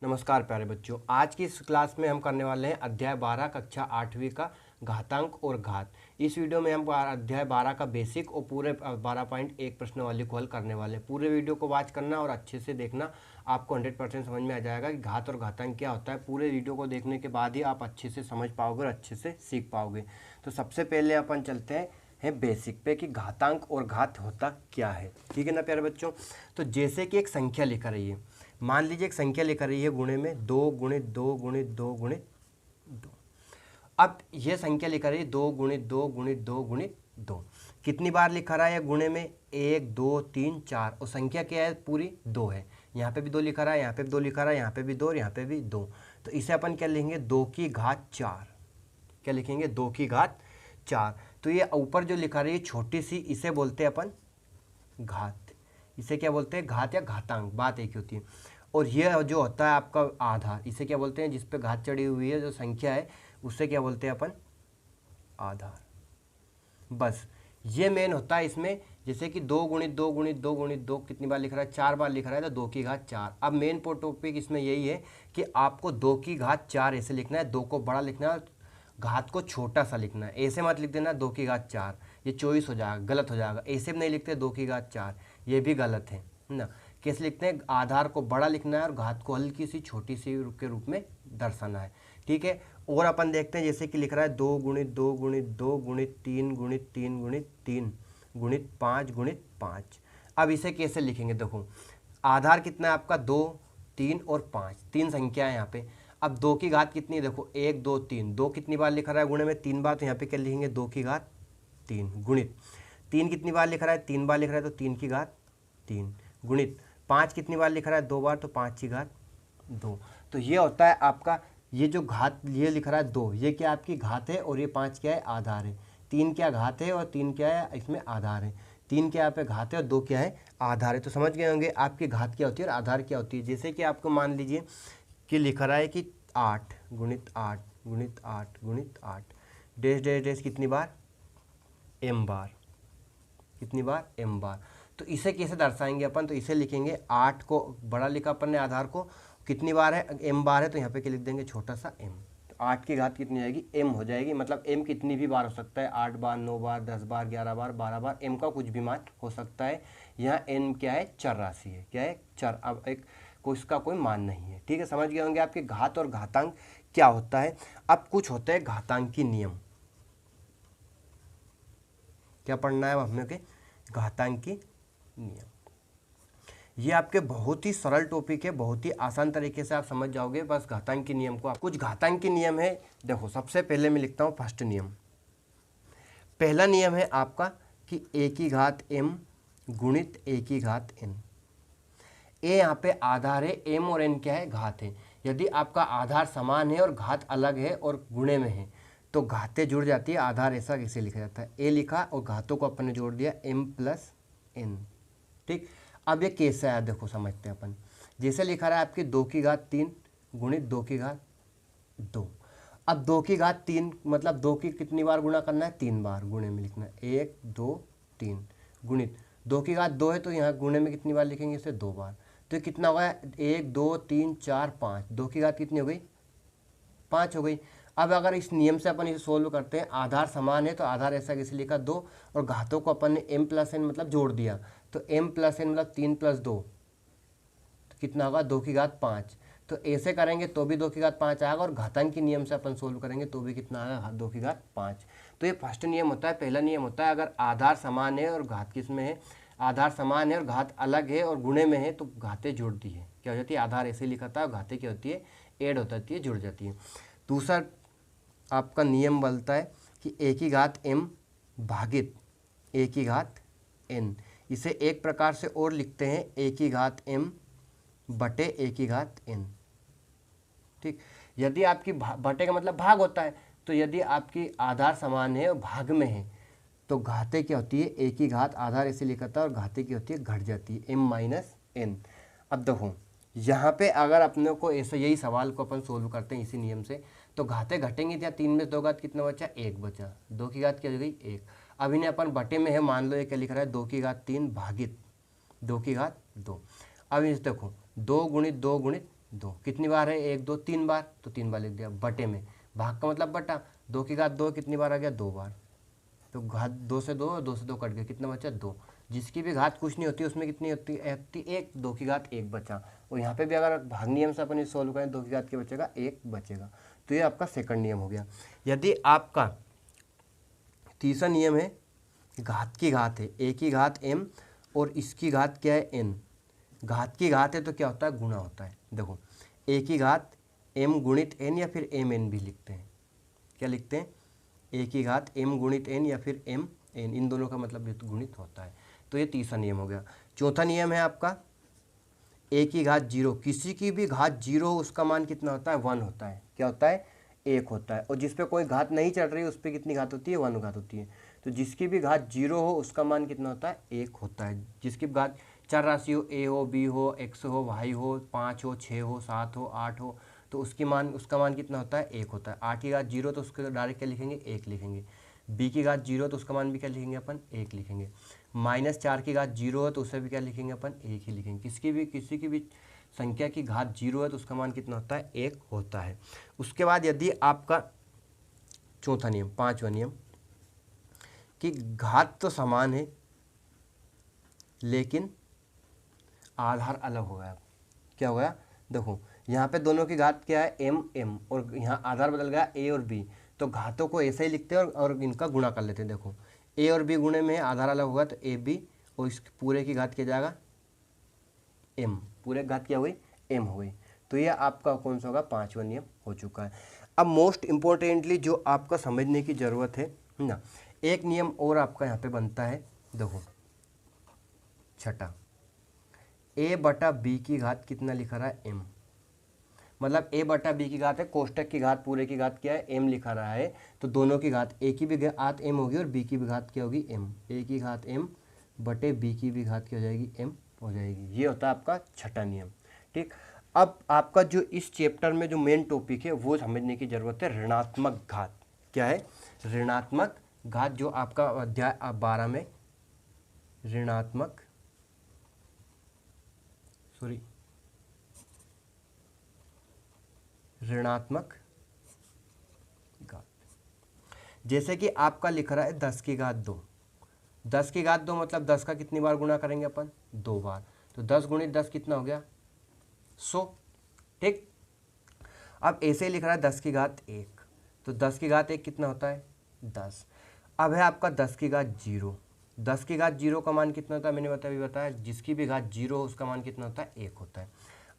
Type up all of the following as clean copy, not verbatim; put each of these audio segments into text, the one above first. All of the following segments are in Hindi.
नमस्कार प्यारे बच्चों, आज की इस क्लास में हम करने वाले हैं अध्याय 12 कक्षा 8वीं का घातांक और घात। इस वीडियो में हम अध्याय 12 का बेसिक और पूरे 12.1 प्रश्नावली को हल करने वाले हैं। पूरे वीडियो को वॉच करना और अच्छे से देखना, आपको 100% समझ में आ जाएगा कि घात और घातांक क्या होता है। पूरे वीडियो को देखने के बाद ही आप अच्छे से समझ पाओगे और अच्छे से सीख पाओगे। तो सबसे पहले अपन चलते हैं बेसिक पे कि घातांक और घात होता क्या है। ठीक है ना प्यारे बच्चों। तो जैसे कि एक संख्या लिखा रही है, मान लीजिए एक संख्या लिखा रही है गुणे में 2 गुणित 2 गुणित 2 गुणित 2। अब यह संख्या लिखा रही है 2 गुणित 2 गुणित 2 गुणित 2। कितनी बार लिखा रहा है गुणे में? 1 2 3 4। और संख्या क्या है? पूरी 2 है। यहाँ पे भी 2 लिखा रहा है, यहाँ पे भी 2 लिखा रहा है, यहाँ पे भी 2 और यहाँ पे भी 2। तो इसे अपन क्या लिखेंगे? 2 की घात 4। क्या लिखेंगे? 2 की घात 4। तो ये ऊपर जो लिखा रही है छोटी सी, इसे बोलते हैं अपन घात। इसे क्या बोलते हैं? घात या घातांक, बात एक ही होती है। और यह जो होता है आपका आधार, इसे क्या बोलते हैं? जिस पे घात चढ़ी हुई है, जो संख्या है, उससे क्या बोलते हैं अपन? आधार। बस ये मेन होता है इसमें। जैसे कि 2 गुणित 2 गुणित 2 गुणित 2 कितनी बार लिख रहा है? 4 बार लिख रहा है, तो 2 की घात 4। अब मेन टॉपिक इसमें यही है कि आपको 2 की घात 4 ऐसे लिखना है, 2 को बड़ा लिखना है, घात को छोटा सा लिखना है। ऐसे मत लिख देना 2 की घात 4, ये 24 हो जाएगा, गलत हो जाएगा। ऐसे भी नहीं लिखते 2 की घात 4, ये भी गलत है ना। कैसे लिखते हैं? आधार को बड़ा लिखना है और घात को हल्की सी छोटी सी के रूप में दर्शाना है। ठीक है। और अपन देखते हैं, जैसे कि लिख रहा है 2 गुणित 2 गुणित 2 गुणित 3 गुणित 3 गुणित 3 गुणित 5 गुणित 5। अब इसे कैसे लिखेंगे? देखो, आधार कितना है आपका? 2 3 और 5, 3 संख्या है यहाँ पे। अब 2 की घात कितनी है? देखो 1 2 3, 2 कितनी बार लिखा रहा है गुणे में? 3 बार। तो यहाँ पे क्या लिखेंगे? 2 की घात 3 गुणित 3 कितनी बार लिख रहा है? 3 बार लिख रहा है, तो 3 की घात 3 गुणित 5 कितनी बार लिख रहा है? 2 बार, तो 5 की घात 2। तो ये होता है आपका, ये जो घात ये लिख रहा है 2, ये क्या आपकी घात है, और ये 5 क्या है? आधार है। 3 क्या घात है और 3 क्या है? इसमें आधार है। 3 क्या यहाँ पे घात है और 2 क्या है? आधार है। तो समझ गए होंगे आपकी घात क्या होती है और आधार क्या होती है। जैसे कि आपको मान लीजिए कि लिखा रहा है कि 8 गुणित 8 गुणित 8 गुणित 8 डैश डैश डैश कितनी बार? m बार। कितनी बार? m बार। तो इसे कैसे दर्शाएंगे अपन? तो इसे लिखेंगे 8 को बड़ा लिखा अपन ने, आधार को कितनी बार है? m बार है, तो यहाँ पे क्या लिख देंगे? छोटा सा m। तो 8 की घात कितनी आएगी? m हो जाएगी। मतलब m कितनी भी बार हो सकता है, 8 बार, 9 बार, 10 बार, 11 बार, 12 बार, m का कुछ भी मान हो सकता है। यहाँ n क्या है? चर राशि है। क्या है? चर। अब एक को इसका कोई मान नहीं है। ठीक है, समझ गए होंगे आपके घात और घातांक क्या होता है। अब कुछ होता है घातांक की नियम। क्या पढ़ना है हमें के? घातांक की नियम। ये आपके बहुत ही सरल टॉपिक है, बहुत ही आसान तरीके से आप समझ जाओगे बस घातांक के नियम को। कुछ घातांक के नियम है। देखो, सबसे पहले मैं लिखता हूँ फर्स्ट नियम। पहला नियम है आपका कि a की घात m गुणित a की घात n। a यहाँ पे आधार है, m और n क्या है? घात है। यदि आपका आधार समान है और घात अलग है और गुणे में है, तो घातें जुड़ जाती है। आधार ऐसा कैसे लिखा जाता है? a लिखा और घातों को अपन ने जोड़ दिया m प्लस n। ठीक। अब ये कैसे आया देखो, समझते हैं अपन। जैसे लिखा रहा है आपकी 2 की घात 3 गुणित 2 की घात 2। अब 2 की घात 3 मतलब 2 की कितनी बार गुणा करना है? 3 बार गुणे में लिखना है। 1 2 3 गुणित 2 की घात 2 है, तो यहाँ गुणे में कितनी बार लिखेंगे? इसे 2 बार। तो कितना होगा? 1 2 3 4 5। 2 की घात कितनी हो गई? 5 हो गई। अब अगर इस नियम से अपन इसे सोल्व करते हैं, आधार समान है तो आधार ऐसा कैसे लिखा? 2, और घातों को अपन ने m प्लस n मतलब जोड़ दिया, तो m प्लस n मतलब 3 प्लस 2, तो कितना होगा? 2 की घात 5। तो ऐसे करेंगे तो भी 2 की घात 5 आएगा, और घातांक के नियम से अपन सोल्व करेंगे तो भी कितना आएगा? 2 की घात 5। तो ये फर्स्ट नियम होता है, पहला नियम होता है। अगर आधार समान है और घात किस में है? आधार समान है और घात अलग है और गुणे में है, तो घातें जुड़ती है। क्या हो जाती है? आधार ऐसे लिखा था और घातें क्या होती है? ऐड हो जाती है, जुड़ जाती है। दूसरा आपका नियम बोलता है कि a की घात m भागित a की घात n। इसे एक प्रकार से और लिखते हैं a की घात m बटे a की घात n। ठीक। यदि आपकी बटे का मतलब भाग होता है, तो यदि आपकी आधार समान है और भाग में है, तो घाते क्या होती है? a की घात, आधार ऐसे लिखा था, और घाते की होती है? घट जाती है, m माइनस n। अब देखो, यहाँ पे अगर अपने को ऐसे यही सवाल को अपन सोल्व करते हैं इसी नियम से, तो घाते घटेंगी क्या? 3 में 2 घात कितना बचा? 1 बचा। 2 की घात क्या हो गई? 1। अब इन्हें अपन बटे में है, मान लो ये क्या लिख रहा है? 2 की घात 3 भागित 2 की घात 2। अब इस देखो, 2 गुणित 2 गुणित 2। कितनी बार है, 1 2 3 बार, तो 3 बार लिख दिया। बटे में, भाग का मतलब बटा, 2 की घात 2 कितनी बार आ गया, 2 बार। तो घात 2 से 2 और 2 से 2 कट गया, कितना बचा, 2। जिसकी भी घात कुछ नहीं होती उसमें कितनी होती है, 1, 2 की घात 1 बचा। और यहाँ पे भी अगर भाग नियम से अपन इस सोल्व करें, 2 की घात क्या बचेगा, 1 बचेगा। तो ये आपका सेकंड नियम हो गया। यदि आपका तीसरा नियम है, घात की घात है, a की घात m और इसकी घात क्या है, n। घात की घात है तो क्या होता है, गुणा होता है। देखो a की घात m गुणित n या फिर m n भी लिखते हैं। क्या लिखते हैं, a की घात m गुणित n या फिर m n, इन दोनों का मतलब गुणित होता है। तो ये तीसरा नियम हो गया। चौथा नियम है आपका a की घात 0, किसी की भी घात 0 हो उसका मान कितना होता है, 1 होता है। क्या होता है, 1 होता है। और जिस पे कोई घात नहीं चल रही उस पर कितनी घात होती है, 1 घात होती है। तो जिसकी भी घात 0 हो उसका मान कितना होता है, 1 होता है। जिसकी भी घात चर राशि हो, a हो, b हो, x हो, y हो, 5 हो, 6 हो, 7 हो, 8 हो, तो उसका मान कितना होता है, 1 होता है। 8 की घात 0 तो उसके डायरेक्ट क्या लिखेंगे, 1 लिखेंगे। b की घात 0 तो उसका मान भी क्या लिखेंगे अपन, 1 लिखेंगे। -4 की घात 0 है तो उसे भी क्या लिखेंगे अपन, 1 ही लिखेंगे। किसी की भी संख्या की घात 0 है तो उसका मान कितना होता है, 1 होता है। उसके बाद यदि आपका चौथा नियम, पांचवा नियम, कि घात तो समान है लेकिन आधार अलग हो गया। क्या हो गया, देखो यहाँ पे दोनों की घात क्या है, m m, और यहाँ आधार बदल गया a और b। तो घातों को ऐसे ही लिखते हैं और इनका गुणा कर लेते हैं। देखो a और b गुणे में आधार अलग होगा तो a b, और इस पूरे की घात क्या जाएगा, m, पूरे घात क्या हुई, m हो गई। तो ये आपका कौन सा होगा, पांचवा नियम हो चुका है। अब मोस्ट इम्पोर्टेंटली जो आपका समझने की ज़रूरत है ना, एक नियम और आपका यहाँ पे बनता है। देखो छठा, a बटा b की घात कितना लिखा रहा है, m। मतलब a बटा b की घात है, कोष्टक की घात पूरे की घात क्या है, m लिखा रहा है। तो दोनों की घात, a की भी घात m होगी और b की भी घात क्या होगी, m। a की घात m बटे b की भी घात क्या हो जाएगी, m हो जाएगी। ये होता है आपका छठा नियम। ठीक, अब आपका जो इस चैप्टर में जो मेन टॉपिक है वो समझने की ज़रूरत है, ऋणात्मक घात। क्या है, ऋणात्मक घात, जो आपका अध्याय 12 में ऋणात्मक घात। जैसे कि आपका लिख रहा है 10 की घात 2। 10 की घात 2 मतलब 10 का कितनी बार गुणा करेंगे अपन, 2 बार। तो 10 गुणित 10 कितना हो गया, 100। ठीक, अब ऐसे ही लिख रहा है 10 की घात 1, तो 10 की घात 1 कितना होता है, 10। अब है आपका 10 की घात 0। 10 की घात 0 का मान कितना होता है, मैंने बताया जिसकी भी घात 0 हो उसका मान कितना होता है, 1 होता है।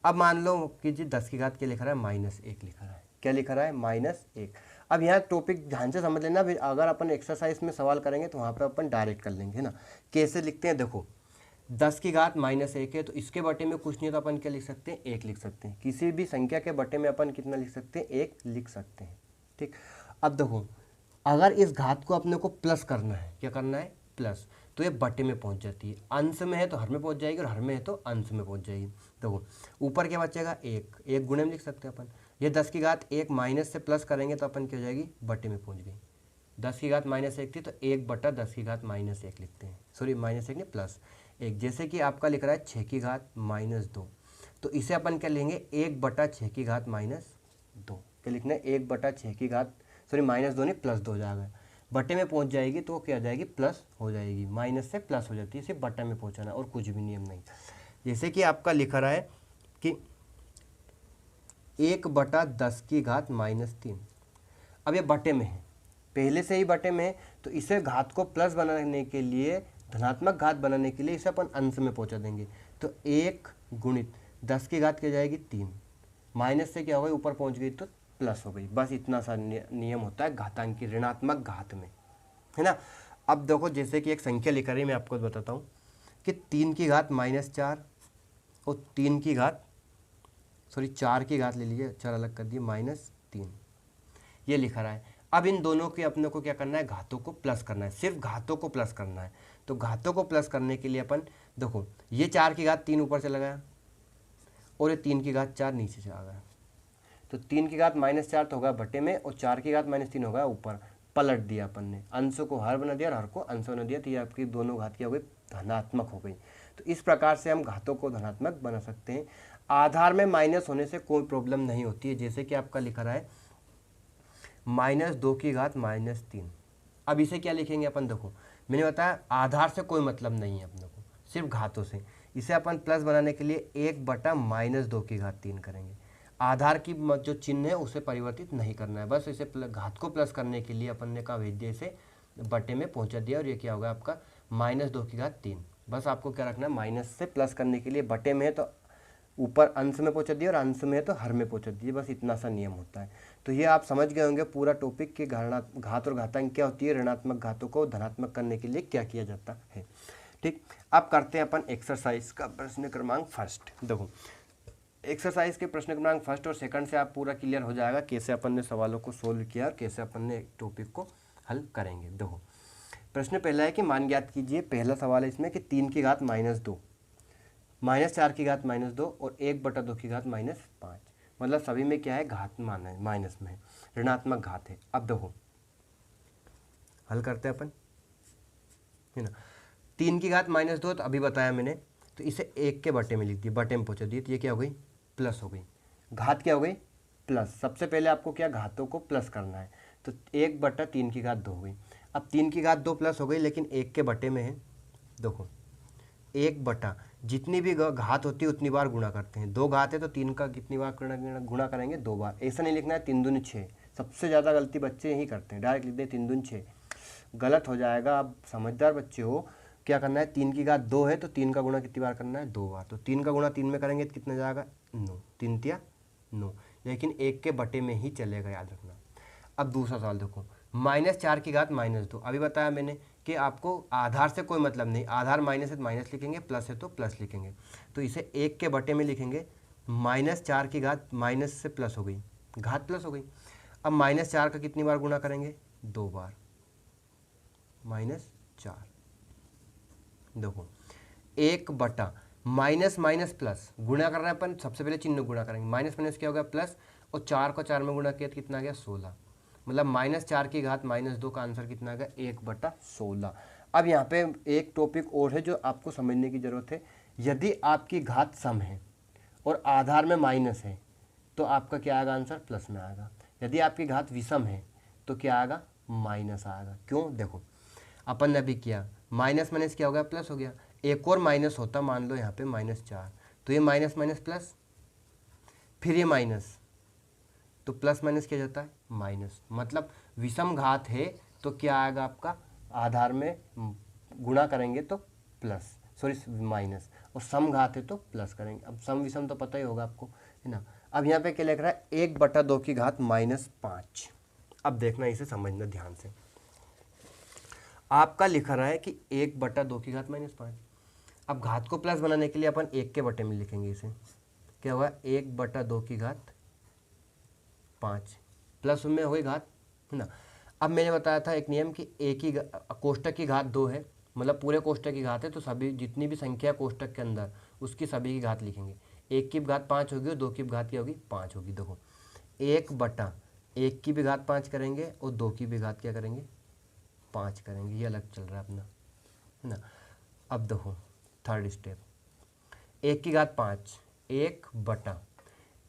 अब मान लो कि जी 10 की घात क्या लिखा रहा है, -1 लिखा रहा है। क्या लिखा रहा है, -1। अब यहाँ टॉपिक ध्यान से समझ लेना, अगर अपन एक्सरसाइज में सवाल करेंगे तो वहाँ पर अपन डायरेक्ट कर लेंगे, है ना। कैसे लिखते हैं, देखो 10 की घात -1 है तो इसके बटे में कुछ नहीं तो अपन क्या लिख सकते हैं, 1 लिख सकते हैं। किसी भी संख्या के बटे में अपन कितना लिख सकते हैं, 1 लिख सकते हैं। ठीक, अब देखो अगर इस घात को अपने को प्लस करना है, क्या करना है, प्लस, तो ये बटे में पहुंच जाती है। अंश में है तो हर में पहुंच जाएगी और हर में है तो अंश में पहुंच जाएगी। देखो ऊपर क्या बचेगा, 1 गुणे में लिख सकते हैं अपन। ये 10 की घात 1 माइनस से प्लस करेंगे तो अपन क्या हो जाएगी, बटे में पहुंच गई। 10 की घात -1 थी तो 1 बटा 10 की घात -1 लिखते हैं, सॉरी -1 नहीं +1। जैसे कि आपका लिख रहा है 6 की घात -2, तो इसे अपन क्या लेंगे, 1 बटा 6 की घात -2। क्या लिखना है, 1 बटा 6 की घात, सॉरी -2 नहीं +2 हो जाएगा। बटे में पहुंच जाएगी तो क्या आ जाएगी, प्लस हो जाएगी। माइनस से प्लस हो जाती है, सिर्फ बटे में पहुंचाना और कुछ भी नियम नहीं। जैसे कि आपका लिखा रहा है कि 1 बटा 10 की घात -3। अब ये बटे में है, पहले से ही बटे में है, तो इसे घात को प्लस बनाने के लिए, धनात्मक घात बनाने के लिए इसे अपन अंश में पहुंचा देंगे। तो 1 गुणित 10 की घात क्या जाएगी, 3। माइनस से क्या हो गई, ऊपर पहुंच गई तो प्लस हो गई। बस इतना सा नियम होता है घातांक की, ऋणात्मक घात में, है ना। अब देखो जैसे कि एक संख्या लिखा रही, मैं आपको बताता हूँ कि 3 की घात -4 और 3 की घात, सॉरी 4 की घात ले लीजिए, 4 अलग कर दिए, -3, ये लिखा रहा है। अब इन दोनों के अपने को क्या करना है, घातों को प्लस करना है, सिर्फ घातों को प्लस करना है। तो घातों को प्लस करने के लिए अपन देखो, ये 4 की घात 3 ऊपर चला गया और ये 3 की घात 4 नीचे चला गया। तो 3 की घात -4 तो होगा बटे में और 4 की घात -3 होगा ऊपर। पलट दिया अपन ने, अंशों को हर बना दिया और हर को अंश बना दिया, तो ये आपकी दोनों घात क्या हो गई, धनात्मक हो गई। तो इस प्रकार से हम घातों को धनात्मक बना सकते हैं। आधार में माइनस होने से कोई प्रॉब्लम नहीं होती है। जैसे कि आपका लिखा रहा है -2⁻³ अब इसे क्या लिखेंगे अपन, देखो मैंने बताया आधार से कोई मतलब नहीं है अपने को, सिर्फ घातों से। इसे अपन प्लस बनाने के लिए 1/-2⁻³ करेंगे। आधार की जो चिन्ह है उसे परिवर्तित नहीं करना है, बस इसे घात को प्लस करने के लिए अपन ने कहा वैद्य से बटे में पहुंचा दिया, और ये क्या होगा आपका -2⁻3। बस आपको क्या रखना है, माइनस से प्लस करने के लिए बटे में है तो ऊपर अंश में पहुंचा दिया, और अंश में है तो हर में पहुंचा दिया, बस इतना सा नियम होता है। तो ये आप समझ गए होंगे पूरा टॉपिक कि घात और घातांक क्या होती है, ऋणात्मक घातों को धनात्मक करने के लिए क्या किया जाता है। ठीक, अब करते हैं अपन एक्सरसाइज का प्रश्न क्रमांक फर्स्ट। देखो एक्सरसाइज के प्रश्न क्रमांक फर्स्ट और सेकंड से आप पूरा क्लियर हो जाएगा कैसे अपन ने सवालों को सोल्व किया और कैसे अपन ने टॉपिक को हल करेंगे। देखो प्रश्न पहला है कि मान ज्ञात कीजिए, पहला सवाल है इसमें कि 3 की घात -2, -4 की घात -2 और 1/2 की घात -5, मतलब सभी में क्या है, घात मान है, माइनस में है, ऋणात्मक घात है। अब देखो हल करते हैं अपन, है ना। 3 की घात -2 तो अभी बताया मैंने, तो इसे 1 के बटे में लिख दिया, बटे में पहुंचा दिया, तो ये क्या हो गई, प्लस हो गई। घात क्या हो गई, प्लस। सबसे पहले आपको क्या, घातों को प्लस करना है, तो 1/3 की घात 2 हो गई। अब 3 की घात 2 प्लस हो गई, लेकिन 1 के बटे में है। देखो 1 जितनी भी घात होती है उतनी बार गुणा करते हैं। 2 घात है तो 3 का कितनी बार गुणा करेंगे, 2 बार। ऐसा नहीं लिखना है 3 दूनी 6, सबसे ज़्यादा गलती बच्चे यही करते हैं, डायरेक्ट लिख दे 3 दूनी 6, गलत हो जाएगा। आप समझदार बच्चे हो, क्या करना है, 3 की घात 2 है तो 3 का गुणा कितनी बार करना है, 2 बार। तो 3 का गुणा 3 में करेंगे तो कितना जाएगा, 9, 3 तिया 9, लेकिन 1 के बटे में ही चलेगा, याद रखना। अब दूसरा सवाल देखो, -4 की घात -2, अभी बताया मैंने कि आपको आधार से कोई मतलब नहीं, आधार माइनस है तो माइनस लिखेंगे, प्लस है तो प्लस लिखेंगे। तो इसे 1 के बटे में लिखेंगे, -4 की घात माइनस से प्लस हो गई, घात प्लस हो गई। अब -4 का कितनी बार गुणा करेंगे, 2 बार, -4। देखो 1 माइनस माइनस प्लस गुणा कर रहे हैं अपन, सबसे पहले चिन्ह गुणा करेंगे, माइनस माइनस क्या हो गया, प्लस, और 4 को 4 में गुणा किया तो कितना आ गया, 16, मतलब -4 की घात -2 का आंसर कितना आ गया, 1/16। अब यहाँ पे एक टॉपिक और है जो आपको समझने की जरूरत है, यदि आपकी घात सम है और आधार में माइनस है तो आपका क्या आएगा, आंसर प्लस में आएगा। यदि आपकी घात विषम है तो क्या आएगा, माइनस आएगा। क्यों, देखो अपन ने अभी किया, माइनस माइनस क्या हो गया, प्लस हो गया। एक और माइनस होता, मान लो यहाँ पे -4, तो ये माइनस माइनस प्लस, फिर ये माइनस, तो प्लस माइनस क्या जाता है, माइनस। मतलब विषम घात है तो क्या आएगा आपका, आधार में गुणा करेंगे तो प्लस, सॉरी माइनस, और सम घात है तो प्लस करेंगे। अब सम विषम तो पता ही होगा आपको, है ना। अब यहाँ पे क्या लिख रहा है, 1/2 की घात -5। अब देखना, इसे समझना ध्यान से। आपका लिखा रहा है कि 1/2 की घात -5। अब घात को प्लस बनाने के लिए अपन 1 के बटे में लिखेंगे, इसे क्या हुआ, 1/2 की घात 5, प्लस में हो गई घात, है ना। अब मैंने बताया था एक नियम कि एक ही कोष्टक की घात 2 है, मतलब पूरे कोष्टक की घात है, तो सभी जितनी भी संख्या कोष्टक के अंदर उसकी सभी की घात लिखेंगे। 1 की घात 5 होगी और 2 की घात क्या होगी, 5 होगी। देखो 1/1 की भी घात 5 करेंगे और 2 की भी घात क्या करेंगे, 5 करेंगे। ये अलग चल रहा है अपना, है ना। अब देखो थर्ड स्टेप, 1 की घात 5,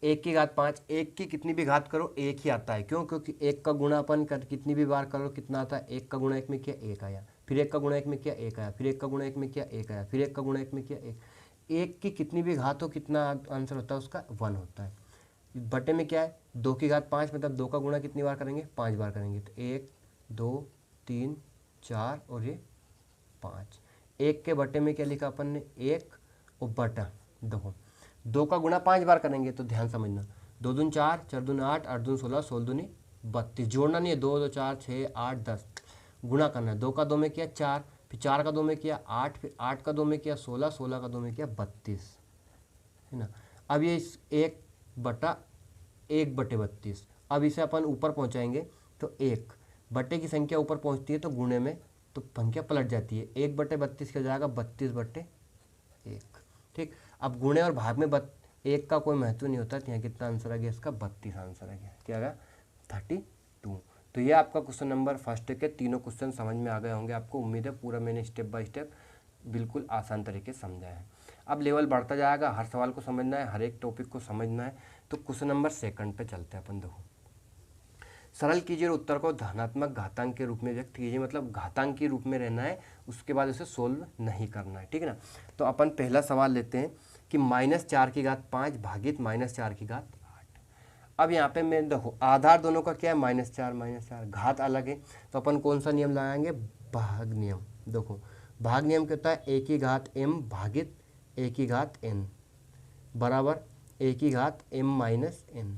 1 की घात 5, 1 की कितनी भी घात करो 1 ही आता है। क्यों, क्योंकि 1 का गुणा अपन कितनी भी बार करो कितना आता है, 1 का गुणा 1 में किया 1 आया, फिर 1 का गुणा 1 में किया 1 आया, फिर 1 का गुणा 1 में किया 1 आया, फिर 1 का गुणा 1 में किया 1। 1 की कितनी भी घात हो कितना आंसर होता है उसका, 1 होता है। बटे में क्या है, 2 की घात 5, मतलब 2 का गुणा कितनी बार करेंगे, 5 बार करेंगे, तो 1 2 3 4 और ये 5। 1 के बटे में क्या लिखा अपन ने, 1 और बटा, देखो 2 का गुणा 5 बार करेंगे, तो ध्यान समझना, 2 दूनी 4, 4 दूनी 8, 8 दूनी 16, 16 दूनी 32, जोड़ना नहीं है, 2 2 4 6 8 10, गुणा करना है। 2 का 2 में किया 4, फिर 4 का 2 में किया 8, फिर 8 का 2 में किया 16, 16 का 2 में किया 32, है ना। अब ये 1/1/32, अब इसे अपन ऊपर पहुंचाएंगे तो 1 बटे की संख्या ऊपर पहुंचती है तो गुणे में तो संख्या पलट जाती है, 1/32 क्या हो जाएगा, 32/1। ठीक, अब गुणे और भाग में 1 का कोई महत्व नहीं होता, यहाँ कितना आंसर आ गया इसका, 32 आंसर आ गया, क्या आ गया 32। तो ये आपका क्वेश्चन नंबर फर्स्ट के तीनों क्वेश्चन समझ में आ गए होंगे आपको, उम्मीद है पूरा मैंने स्टेप बाय स्टेप बिल्कुल आसान तरीके से समझाया है। अब लेवल बढ़ता जाएगा, हर सवाल को समझना है, हर एक टॉपिक को समझना है। तो क्वेश्चन नंबर 2 पे चलते हैं अपन। देखो, सरल कीजिए और उत्तर को धनात्मक घातांक के रूप में व्यक्त कीजिए, मतलब घातांक के रूप में रहना है, उसके बाद उसे सोल्व नहीं करना है, ठीक है ना। तो अपन पहला सवाल लेते हैं कि -4⁵ भागित -4⁵8। अब यहाँ पे मैं देखो आधार दोनों का क्या है, -4 घात अलग है, तो अपन कौन सा नियम लगाएंगे, भाग नियम। देखो भाग नियम क्या होता है, 1m भागित 1n बराबर 1m-n।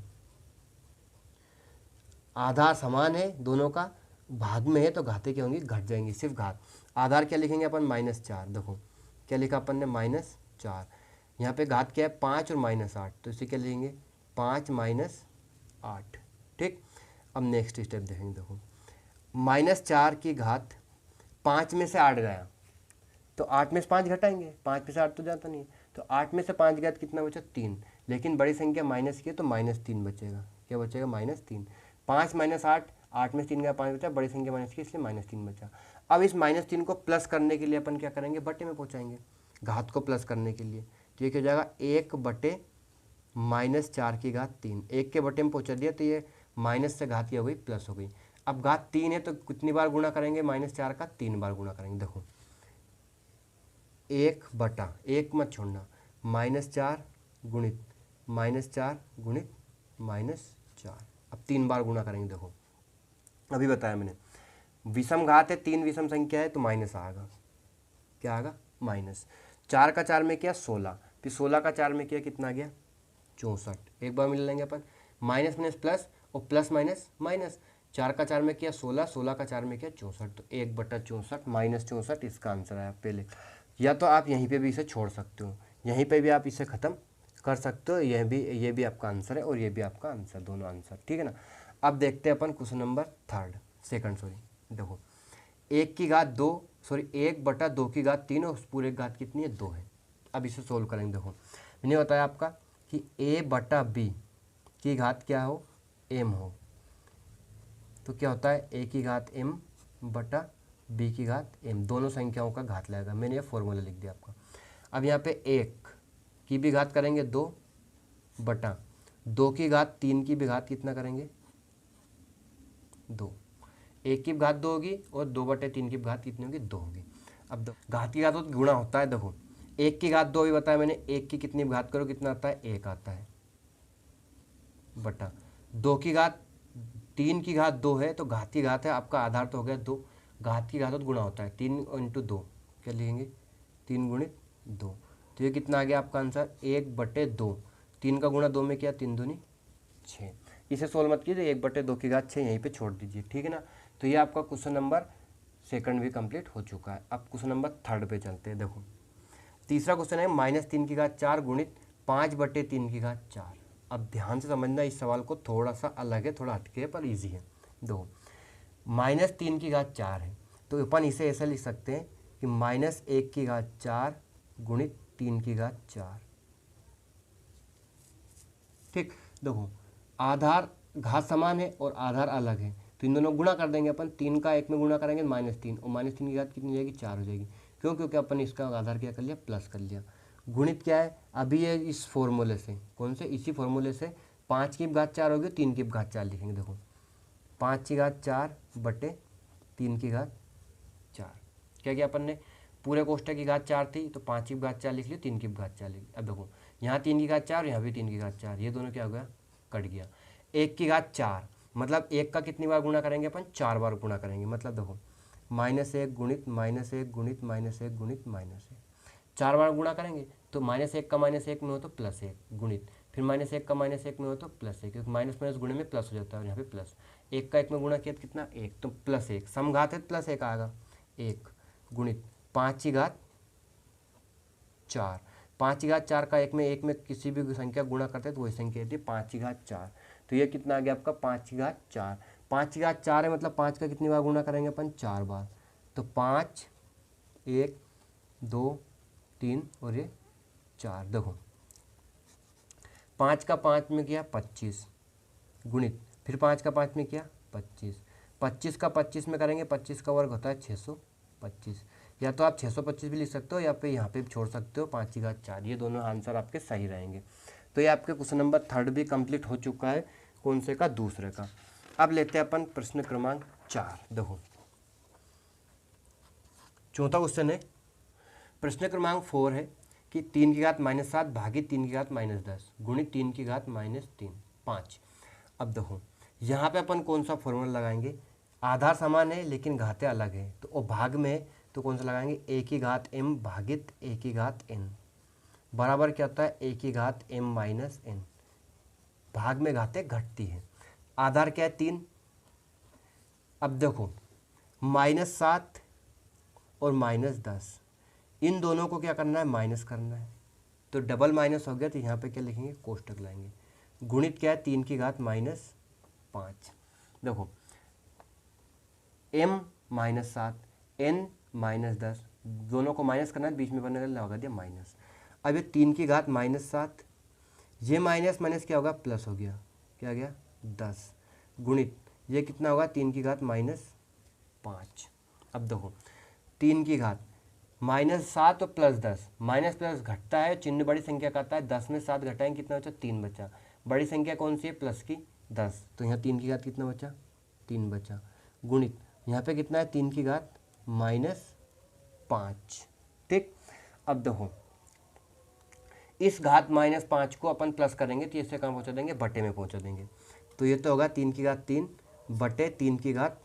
आधार समान है दोनों का, भाग में है तो घाते क्या होंगी, घट जाएंगी, सिर्फ घात। आधार क्या लिखेंगे अपन, -4। देखो क्या लिखा अपन ने, -4। यहाँ पे घात क्या है, 5 और -8, तो इसे क्या लिखेंगे, 5 - 8। ठीक, अब नेक्स्ट स्टेप देखेंगे। देखो -4⁵ 5 में से 8 गया, तो 8 में से 5 घटाएंगे, 5 में से 8 तो जाता नहीं है, तो 8 में से 5 गया कितना बचा, 3। लेकिन बड़ी संख्या माइनस की है तो -3 बचेगा, क्या बचेगा, -3। 5 - 8, 8 में से 3 गया, 5 बचा, बड़ी संख्या माइनस की इसलिए -3 बचा। अब इस -3 को प्लस करने के लिए अपन क्या करेंगे, बटे में पहुँचाएंगे, घात को प्लस करने के लिए। तो ये क्या हो जाएगा, 1/-4⁵3। 1 के बटे में पहुँचा दिया तो ये माइनस से घात क्या हो गई, प्लस हो गई। अब घात 3 है तो कितनी बार गुणा करेंगे, -4 का 3 बार गुणा करेंगे। देखो 1/1 मत छोड़ना, -4 गुणित -4 गुणित -4। अब 3 बार गुणा करेंगे। देखो अभी बताया मैंने, विषम घात है, 3 विषम संख्या है तो माइनस आएगा, क्या आएगा, माइनस। 4 का 4 में किया 16, फिर 16 का 4 में किया कितना आ गया, 64। एक बार मिल लेंगे अपन, माइनस माइनस प्लस और प्लस माइनस माइनस। 4 का 4 में किया 16, 16 का 4 में किया 64, तो 1/64 -64 इसका आंसर आया पहले। या तो आप यहीं पे भी इसे छोड़ सकते हो, यहीं पे भी आप इसे ख़त्म कर सकते हो, ये भी आपका आंसर है और ये भी आपका आंसर, दोनों आंसर, ठीक है ना। अब देखते हैं अपन क्वेश्चन नंबर 2 देखो 1/2 और उस पूरे की घात कितनी है, 2 है। अब इसे सोल्व करेंगे। देखो मैंने बताया आपका कि a/b की घात क्या हो, m हो, तो क्या होता है a⁴m/b⁴m, दोनों संख्याओं का घात लगेगा। मैंने ये फॉर्मूला लिख दिया आपका। अब यहाँ पे 1 की भी घात करेंगे 2/2 की घात 3 की भी घात कितना करेंगे, 2। 1 की घात 2 होगी और 2/3 की घात कितनी होगी, 2 होगी। अब घात की घात तो गुणा होता है। देखो 1 की घात 2 भी बताया मैंने, 1 की कितनी घात करो कितना आता है, 1 आता है, बटा 2 की घात 3 की घात 2 है तो घात की घात है, आपका आधार तो हो गया 2, घात की घात तो गुणा होता है, 3 × 2 क्या लिखेंगे, 3 × 2, तो ये कितना आ गया आपका आंसर, 1/2। 3 का गुणा 2 में किया, 3 दूनी 6। इसे सोल्व मत कीजिए, 1/2 की घात 6 यहीं पे छोड़ दीजिए, ठीक है ना। तो ये आपका क्वेश्चन नंबर 2 भी कंप्लीट हो चुका है। अब क्वेश्चन नंबर 3 पे चलते हैं। देखो तीसरा क्वेश्चन है -3 की घात 4 गुणित 5/3 की घात 4। अब ध्यान से समझना, इस सवाल को थोड़ा सा अलग है, थोड़ा हटके है पर इजी है। दो -3 की घात 4 है तो अपन इसे ऐसा लिख सकते हैं कि -1 की घात 4 गुणित 3 की घात 4। ठीक, देखो आधार घात समान है और आधार अलग है तो इन दोनों गुणा कर देंगे अपन। 3 का 1 में गुणा करेंगे -3 और -3 की घात कितनी हो जाएगी, 4 हो जाएगी। क्यों, क्योंकि अपन इसका आधार क्या कर लिया, प्लस कर लिया। गुणित क्या है, अभी ये इस फॉर्मूले से, कौन से, इसी फॉर्मूले से 5 की घात 4 होगी, 3 की घात 4 लिखेंगे। देखो 5 की घात 4 बटे 3 की घात 4, क्या किया अपन ने, पूरे कोष्ठक की घात 4 थी तो 5 की घात 4 लिख ली, 3 की घात 4 लिख ली। अब देखो यहाँ 3 की घात 4, यहाँ भी 3 की घात 4, ये दोनों क्या हो गया, कट गया। 1 की घात 4 मतलब 1 का कितनी बार गुणा करेंगे अपन, 4 बार गुणा करेंगे। मतलब देखो -1 गुणित -1 गुणित -1 गुणित -1, 4 बार गुणा करेंगे तो -1 का -1 में हो तो +1 गुणित, फिर -1 का -1 में हो तो +1, क्योंकि माइनस माइनस गुणे में प्लस हो जाता है और यहाँ पे प्लस। 1 का 1 में गुणा किया तो कितना, 1, तो +1, समघात है +1 आएगा। 1 गुणित 5 की घात 4, 5 की घात 4 का 1 में किसी भी संख्या गुणा करते हैं तो वही संख्या होती है 5 की घात 4। तो ये कितना आ गया आपका, 5 की घात 4। 5 की घात 4 है मतलब 5 का कितनी बार गुणा करेंगे अपन, 4 बार। तो 5, 1, 2, 3 और ये 4। देखो 5 का 5 में किया 25 गुणित, फिर 5 का 5 में किया 25, 25 का 25 में करेंगे, 25 का वर्ग होता है 625, या तो आप 625 भी लिख सकते हो या फिर यहाँ पे भी छोड़ सकते हो 5 की घात 4, ये दोनों आंसर आपके सही रहेंगे। तो ये आपके क्वेश्चन नंबर 3 भी कंप्लीट हो चुका है, कौन से का, दूसरे का। अब लेते हैं अपन प्रश्न क्रमांक 4। देखो चौथा क्वेश्चन है, प्रश्न क्रमांक 4 है कि 3 की घात -7 भागित 3 की घात -10 गुणित 3 की घात -3 5। अब देखो यहाँ पे अपन कौन सा फॉर्मूला लगाएंगे, आधार समान है लेकिन घातें अलग है, तो वो भाग में है तो कौन सा लगाएंगे, a की घात m भागित a की घात n बराबर क्या होता है, a की घात m माइनस n। भाग में घातें घटती है, आधार क्या है 3। अब देखो -7 और -10 इन दोनों को क्या करना है, माइनस करना है, तो डबल माइनस हो गया, तो यहाँ पे क्या लिखेंगे, कोष्टक लाएंगे। गुणित क्या है 3 की घात -5। देखो m -7 n -10 दोनों को माइनस करना है, बीच में बनने लगा दिया माइनस। अब ये 3 की घात -7, ये माइनस माइनस क्या होगा, प्लस हो गया, क्या गया 10 गुणित ये कितना होगा, 3 की घात -5। अब देखो 3 की घात -7 और +10, माइनस प्लस घटता है, चिन्ह बड़ी संख्या का आता है, 10 में 7 घटाएंगे कितना बचा, 3 बचा। बड़ी संख्या कौन सी है, प्लस की 10, तो यहाँ 3 की घात कितना बचा, 3 बचा। गुणित यहाँ पे कितना है, 3 की घात -5। ठीक, अब देखो इस घात -5 को अपन प्लस करेंगे तो इससे कहाँ पहुँचा देंगे, बटे में पहुँचा देंगे। तो ये तो होगा 3 की घात 3 बटे 3 की घात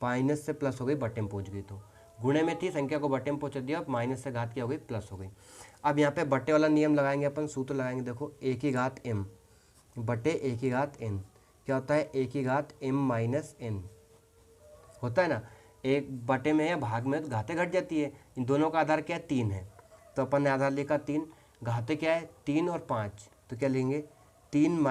माइनस से प्लस हो गई, बटे में पहुँच गई, तो गुणे में थी संख्या को बटे में पहुँचा दिया, अब माइनस से घात क्या हो गई, प्लस हो गई। अब यहाँ पे बटे वाला नियम लगाएंगे अपन, सूत्र लगाएंगे। देखो a की घात m बटे a की घात n क्या होता है, a की घात m माइनस n होता है ना, एक बटे में है, भाग में तो घातें घट जाती है। इन दोनों का आधार क्या है, 3 है, तो अपन ने आधार लिखा 3, घातें क्या है 3 और 5, तो क्या लेंगे 3 -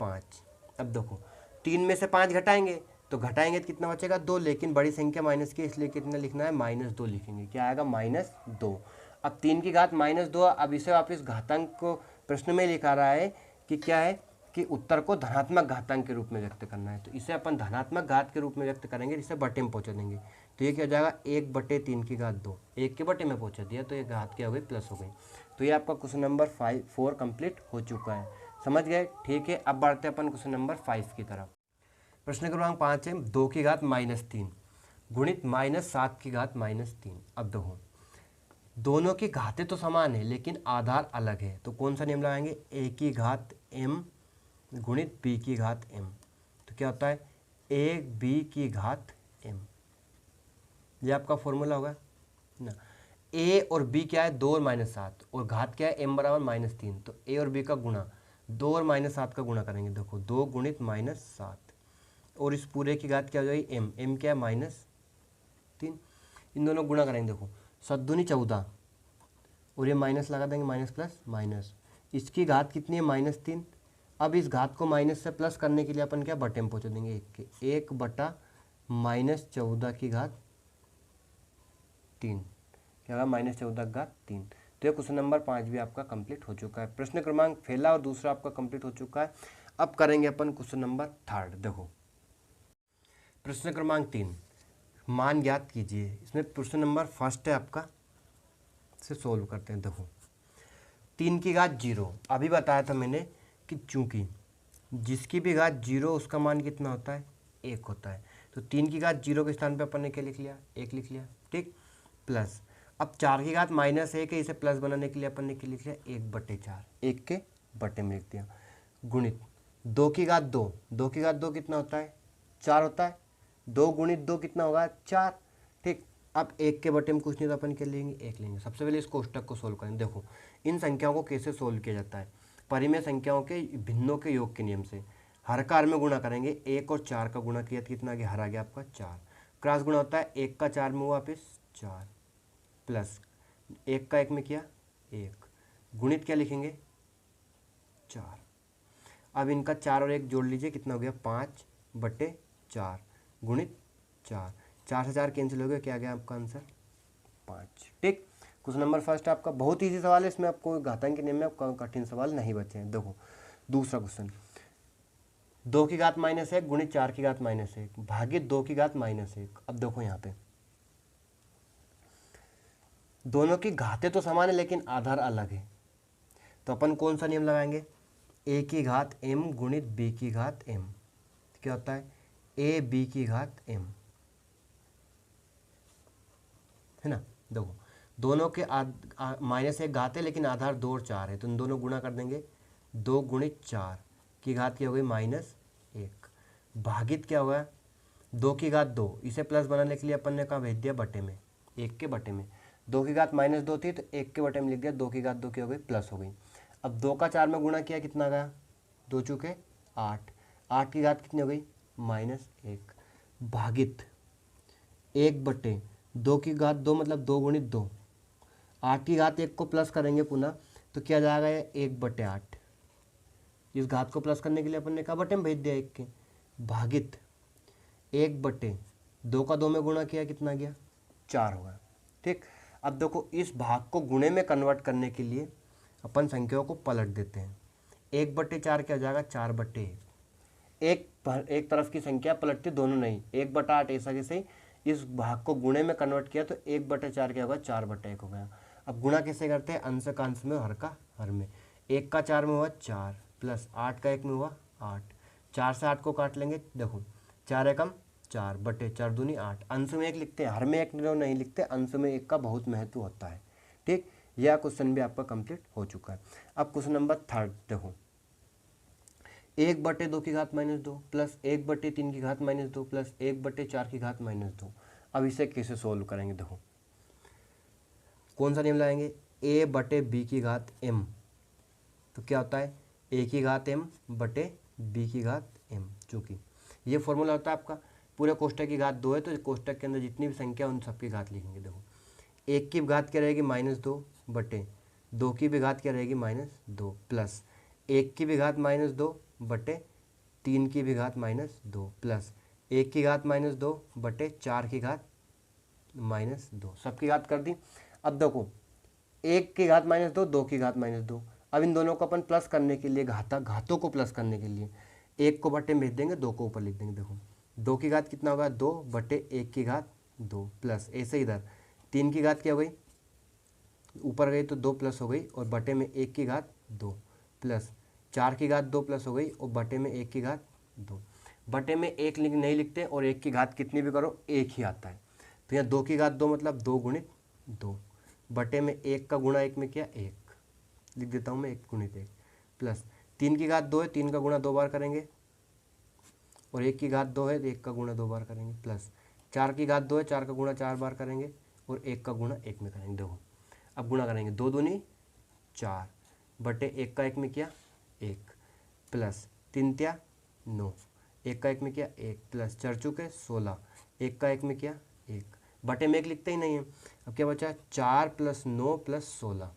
5। अब देखो 3 में से 5 घटाएंगे तो घटाएंगे तो कितना बचेगा 2, लेकिन बड़ी संख्या माइनस की, इसलिए कितना लिखना है, -2 लिखेंगे, क्या आएगा -2। अब 3 की घात -2, अब इसे वापस घातांक को प्रश्न में लिखा रहा है कि क्या है कि उत्तर को धनात्मक घातांक के रूप में व्यक्त करना है, तो इसे अपन धनात्मक घात के रूप में व्यक्त करेंगे, इसे बटे में पहुंचा देंगे, तो ये क्या हो जाएगा 1/3 की घात 2, 1 के बटे में पहुंचा दिया तो ये घात क्या हो गई, प्लस हो गई। तो ये आपका क्वेश्चन नंबर 4 कंप्लीट हो चुका है, समझ गए, ठीक है। अब बढ़ते हैं अपन क्वेश्चन नंबर 5 की तरफ। प्रश्न क्रमांक 5 है, 2 की घात -3 गुणित -7 की घात -3। अब देखो दोनों की घातें तो समान है लेकिन आधार अलग है, तो कौन सा नियम लगाएंगे, a की घात m गुणित b की घात m, तो क्या होता है a b की घात m, ये आपका फॉर्मूला होगा ना। a और b क्या है, 2 और -7, और घात क्या है m बराबर -3, तो a और b का गुणा 2 और -7 का गुणा करेंगे। देखो 2 गुणित -7 और इस पूरे की घात क्या हो जाएगी m, m क्या है -3, इन दोनों गुणा करेंगे। देखो 7 दूनी 14 और ये माइनस लगा देंगे, माइनस प्लस माइनस, इसकी घात कितनी है -3। अब इस घात को माइनस से प्लस करने के लिए अपन क्या बटे में पहुँचा देंगे, 1 के 1/-14 की घात 3, क्या होगा -14 की घात 3। तो ये क्वेश्चन नंबर 5 भी आपका कंप्लीट हो चुका है। प्रश्न क्रमांक पहला और दूसरा आपका कंप्लीट हो चुका है। अब करेंगे अपन क्वेश्चन नंबर 3। देखो प्रश्न क्रमांक 3, मान ज्ञात कीजिए। इसमें प्रश्न नंबर फर्स्ट है आपका, से सोल्व करते हैं। देखो 3 की घात 0, अभी बताया था मैंने कि चूंकि जिसकी भी घात 0 उसका मान कितना होता है, 1 होता है, तो 3 की घात 0 के स्थान पे अपन ने क्या लिख लिया, 1 लिख लिया, ठीक। प्लस अब 4 की घात -1 है, इसे प्लस बनाने के लिए अपन ने क्या लिख लिया, 1/4, 1 के बटे में लिख दिया। गुणित 2 की घात 2, 2 की घात 2 कितना होता है, 4 होता है, 2 गुणित 2 कितना होगा, 4, ठीक। अब 1 के बटे में कुछ नहीं तो अपन क्या लेंगे, 1 लेंगे। सबसे पहले इस कोष्टक को सोल्व करें। देखो इन संख्याओं को कैसे सोल्व किया जाता है, परिमेय संख्याओं के भिन्नों के योग के नियम से। हर कार में गुणा करेंगे, 1 और 4 का गुणा किया तो कितना आ गया, हर आ गया आपका 4। क्रॉस गुणा होता है 1 का 4 में हुआ वापिस 4, प्लस 1 का 1 में किया 1, गुणित क्या लिखेंगे 4। अब इनका 4 और 1 जोड़ लीजिए, कितना हो गया 5/4 गुणित 4, 4 से 4 कैंसिल हो गया, क्या आ गया आपका आंसर 5, ठीक। क्वेश्चन नंबर फर्स्ट आपका बहुत ईजी सवाल है, इसमें आपको घातांक के नियम में आपका कठिन सवाल नहीं बचे हैं। देखो दूसरा क्वेश्चन, 2 की घात -1 गुणित 4 की घात -1 भागित 2 की घात -1। अब देखो यहाँ पे दोनों की घातें तो समान है लेकिन आधार अलग है, तो अपन कौन सा नियम लगाएंगे, a की घात m गुणित b की घात m, क्या होता है a b की घात m, है ना। देखो दोनों के माइनस एक घात है लेकिन आधार 2 और 4 है, तो इन दोनों गुणा कर देंगे, 2 गुणित 4 की घात क्या हो गई -1, भागित क्या होगा 2 की घात 2, इसे प्लस बनाने के लिए अपन ने कहा भेज दिया बटे में, 1 के बटे में, 2 की घात -2 थी तो 1 के बटे में लिख दिया, 2 की घात 2 की हो गई प्लस हो गई। अब 2 का 4 में गुणा किया कितना गया, 2 चुके 8, 8 की घात कितनी हो गई -1, भागित 1 बटे 2 की घात 2 मतलब 2 गुणित 2, 8 की घात 1 को प्लस करेंगे पुनः तो क्या जाएगा ये 1/8, इस घात को प्लस करने के लिए अपन ने कहा बटे में भेज दिया 1 के, भागित 1/2 का 2 में गुणा किया कितना गया 4 होगा। ठीक, अब देखो इस भाग को गुणे में कन्वर्ट करने के लिए अपन संख्याओं को पलट देते हैं, 1/4 क्या हो जाएगा 4/1, एक तरफ की संख्या पलटती दोनों नहीं, 1/8 ऐसा कैसे, इस भाग को गुणे में कन्वर्ट किया तो 1/4 क्या होगा 4/1 हो गया। अब गुणा कैसे करते हैं, अंश का अंश में, हर का हर में, 1 का 4 में हुआ 4 प्लस 8 का 1 में हुआ 8, 4 से 8 को काट लेंगे, देखो 4 एकम 4 बटे 4 दूनी 8, अंश में 1 लिखते हैं, हर में 1 नहीं लिखते, अंश में 1 का बहुत महत्व होता है। ठीक, यह क्वेश्चन भी आपका कंप्लीट हो चुका है। अब क्वेश्चन नंबर 3 देखो, 1/2 की घात -2 प्लस 1/3 की घात -2 प्लस 1/4 की घात -2। अब इसे कैसे सोल्व करेंगे, देखो कौन सा नियम लगाएंगे, a/b की घात m, तो क्या होता है a की घात m बटे b की घात m, चूँकि ये फॉर्मूला होता है आपका, पूरे कोष्टक की घात 2 है तो कोष्टक के अंदर जितनी भी संख्या उन सबकी घात लिखेंगे। देखो 1 की घात क्या रहेगी -2 बटे 2 की भी घात क्या रहेगी -2 प्लस 1 की भी घात -2 बटे 3 की भी घात -2 प्लस 1 की घात -2 बटे 4 की घात -2, सबकी घात कर दी। अब देखो 1 की घात -2, 2 की घात -2, अब इन दोनों को अपन प्लस करने के लिए घातों को प्लस करने के लिए 1 को बटे में भेज देंगे, 2 को ऊपर लिख देंगे। देखो 2 की घात कितना होगा 2 बटे 1 की घात 2 प्लस ऐसे इधर 3 की घात क्या हो गई, ऊपर गई तो 2 प्लस हो गई और बटे में 1 की घात 2 प्लस 4 की घात 2 प्लस हो गई और बटे में 1 की घात 2, बटे में 1 नहीं लिखते और 1 की घात कितनी भी करो 1 ही आता है, तो यहाँ 2 की घात 2 मतलब 2 गुणित 2 बटे में 1 का गुणा 1 में किया 1 लिख देता हूँ मैं, 1 गुणित 1 प्लस 3 की घात 2 है, 3 का गुणा 2 बार करेंगे और 1 की घात 2 है तो 1 का गुणा 2 बार करेंगे प्लस 4 की घात 2 है, 4 का गुणा 4 बार करेंगे और 1 का गुणा 1 में करेंगे। देखो अब गुणा करेंगे, 2 दूनी 4 बटे 1 का 1 में किया 1 प्लस 3 त्या 9, 1 का 1 में किया 1 प्लस 4 चुके 16, 1 का 1 में किया 1 बटे में 1 लिखते ही नहीं है। अब क्या बचा 4 प्लस 9 प्लस 16,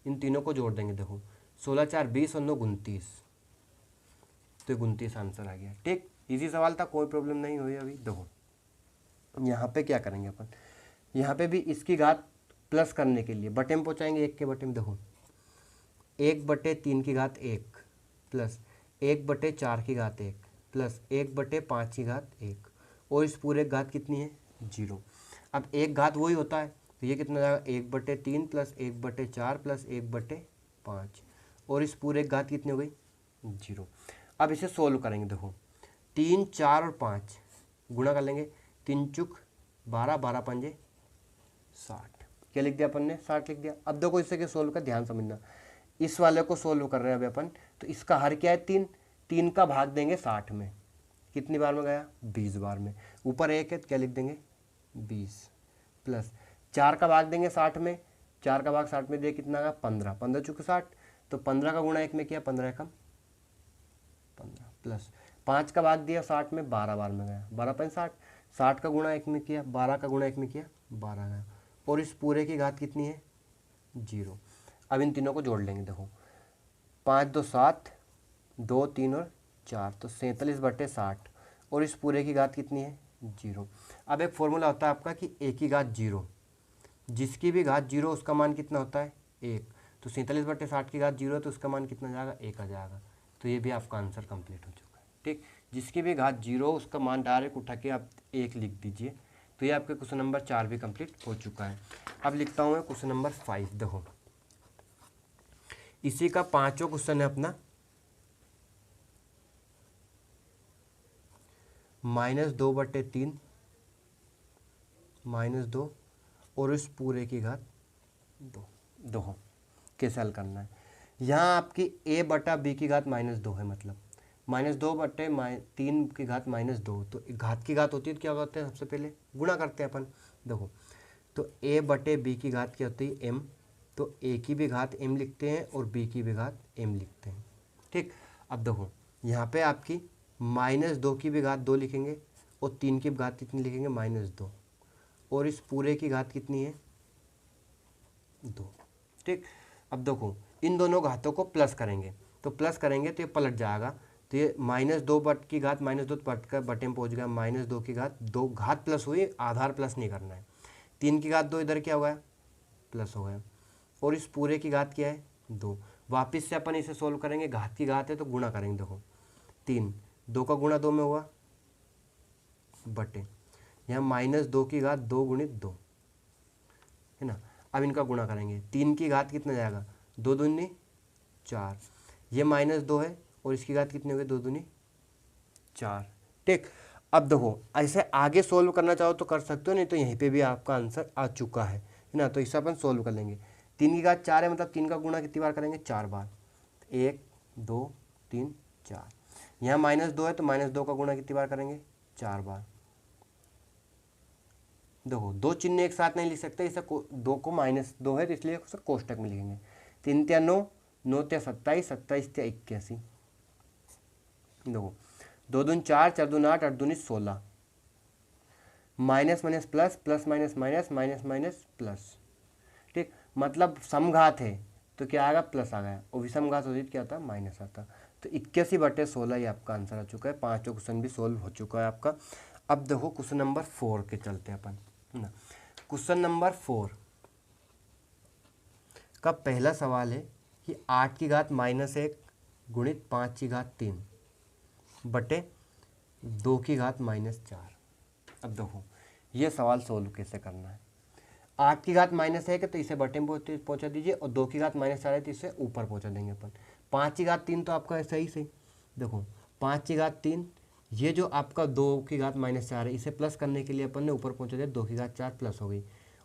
इन तीनों को जोड़ देंगे। देखो 16 4 20 और 9 29, तो 29 आंसर आ गया। ठीक, इजी सवाल था, कोई प्रॉब्लम नहीं हुई अभी। देखो यहाँ पे क्या करेंगे अपन, यहाँ पे भी इसकी घात प्लस करने के लिए बटे में पहुँचाएंगे, 1 के बटे में। देखो 1/3 की घात 1 प्लस 1/4 की घात 1 प्लस 1/5 की घात 1 और इस पूरे घात कितनी है 0। अब एक घात वही होता है तो ये कितना जाएगा 1/3 प्लस 1/4 प्लस 1/5 और इस पूरे घात कितनी हो गई 0। अब इसे सोल्व करेंगे। देखो 3 4 और 5 गुणा कर लेंगे, 3 चुक 12, 12 पंजे 60, क्या लिख दिया अपन ने 60 लिख दिया। अब देखो इससे क्या सोल्व कर, ध्यान समझना, इस वाले को सोल्व कर रहे हैं अभी अपन, तो इसका हर क्या है 3, 3 का भाग देंगे 60 में, कितनी बार में गया 20 बार में, ऊपर 1 है तो क्या लिख देंगे 20 प्लस 4 का भाग देंगे 60 में, 4 का भाग 60 में दिया कितना आएगा 15, 15 चुके 60 तो 15 का गुणा 1 में किया 15 एकम 15 प्लस 5 का भाग दिया 60 में, 12 बार में गया 12 5 60, 60 का गुणा 1 में किया 12 का गुणा 1 में किया 12 गया और इस पूरे की घात कितनी है 0। अब इन तीनों को जोड़ लेंगे। देखो 5 2 7, 2 3 और 4 तो 47/60 और इस पूरे की घात कितनी है 0। अब एक फॉर्मूला होता है आपका कि a की घात 0, जिसकी भी घात 0 उसका मान कितना होता है 1, तो 47/60 की घात 0 है तो उसका मान कितना जाएगा 1 आ जाएगा। तो ये भी आपका आंसर कंप्लीट हो चुका है। ठीक, जिसकी भी घात 0 उसका मान डायरेक्ट उठा के आप 1 लिख दीजिए तो ये आपके क्वेश्चन नंबर 4 भी कंप्लीट हो चुका है। अब लिखता हूँ मैं क्वेश्चन नंबर 5। देखो इसी का 5वां क्वेश्चन है अपना, -2/3 -2 और इस पूरे की घात 2। देखो कैसे हल करना है। यहाँ आपकी a/b की घात -2 है, मतलब -2/3 की घात -2। तो घात की घात होती है तो क्या करते हैं, सबसे पहले गुणा करते हैं अपन। देखो तो a/b की घात क्या होती है, m। तो a की भी घात m लिखते हैं और b की भी घात m लिखते हैं। ठीक, अब देखो यहाँ पे आपकी -2 की भी घात 2 लिखेंगे और 3 की घात कितनी लिखेंगे, -2, और इस पूरे की घात कितनी है, 2। ठीक, अब देखो इन दोनों घातों को प्लस करेंगे, तो प्लस करेंगे तो ये पलट जाएगा। तो ये -2 बट की घात -2 बट कर बटे में पहुँच गया, -2 की घात 2, घात प्लस हुई, आधार प्लस नहीं करना है। 3 की घात 2 इधर क्या हुआ है, प्लस हो गया, और इस पूरे की घात क्या है, 2। वापिस से अपन इसे सोल्व करेंगे, घात की घात है तो गुणा करेंगे। देखो 3, 2 का गुणा 2 में हुआ, बटे यहाँ -2 की घात 2 गुणित 2 है ना। अब इनका गुणा करेंगे, 3 की घात कितना जाएगा, 2 दूनी 4, ये -2 है और इसकी घात कितनी हो गई, 2 दूनी 4। ठीक, अब देखो ऐसे आगे सोल्व करना चाहो तो कर सकते हो, नहीं तो यहीं पे भी आपका आंसर आ चुका है ना। तो इसे अपन सोल्व कर लेंगे। 3 की घात 4 है, मतलब 3 का गुणा कितनी बार करेंगे, 4 बार। 1 2 3 4। यहाँ -2 है तो -2 का गुणा कितनी बार करेंगे, 4 बार। देखो 2 चिन्ह एक साथ नहीं लिख सकते, इसे 2 को -2 है तो इसलिए उसे कोष्टक में लिखेंगे। 3 × 9, 9 × 27, 27 × 81। देखो 2 दूनी 4, 4 दूनी 8, 8 दूनी 16। Minus minus plus, plus minus minus, minus minus plus. ठीक, मतलब समघात है तो क्या आएगा, प्लस आ गया, और विषम घात होती तो क्या आता, माइनस आता। तो 81/16 ये आपका आंसर आ चुका है। 5वां क्वेश्चन भी सोल्व हो चुका है आपका। अब देखो क्वेश्चन नंबर 4 के चलते हैं अपन, है ना। क्वेश्चन नंबर 4 का पहला सवाल है कि 8 की घात -1 गुणित 5 की घात 3 बटे 2 की घात -4। अब देखो ये सवाल सोल्व कैसे करना है। 8 की घात -1 है तो इसे बटे में पहुँचा दीजिए, और 2 की घात -4 है तो इसे ऊपर पहुँचा देंगे अपन। 5 की घात 3 तो आपका ऐसा ही सही। देखो 5 की घात 3, ये जो आपका 2 की घात -4 है, इसे प्लस करने के लिए अपन ने ऊपर पहुँचा दिया, 2 की घात 4 प्लस हो गई,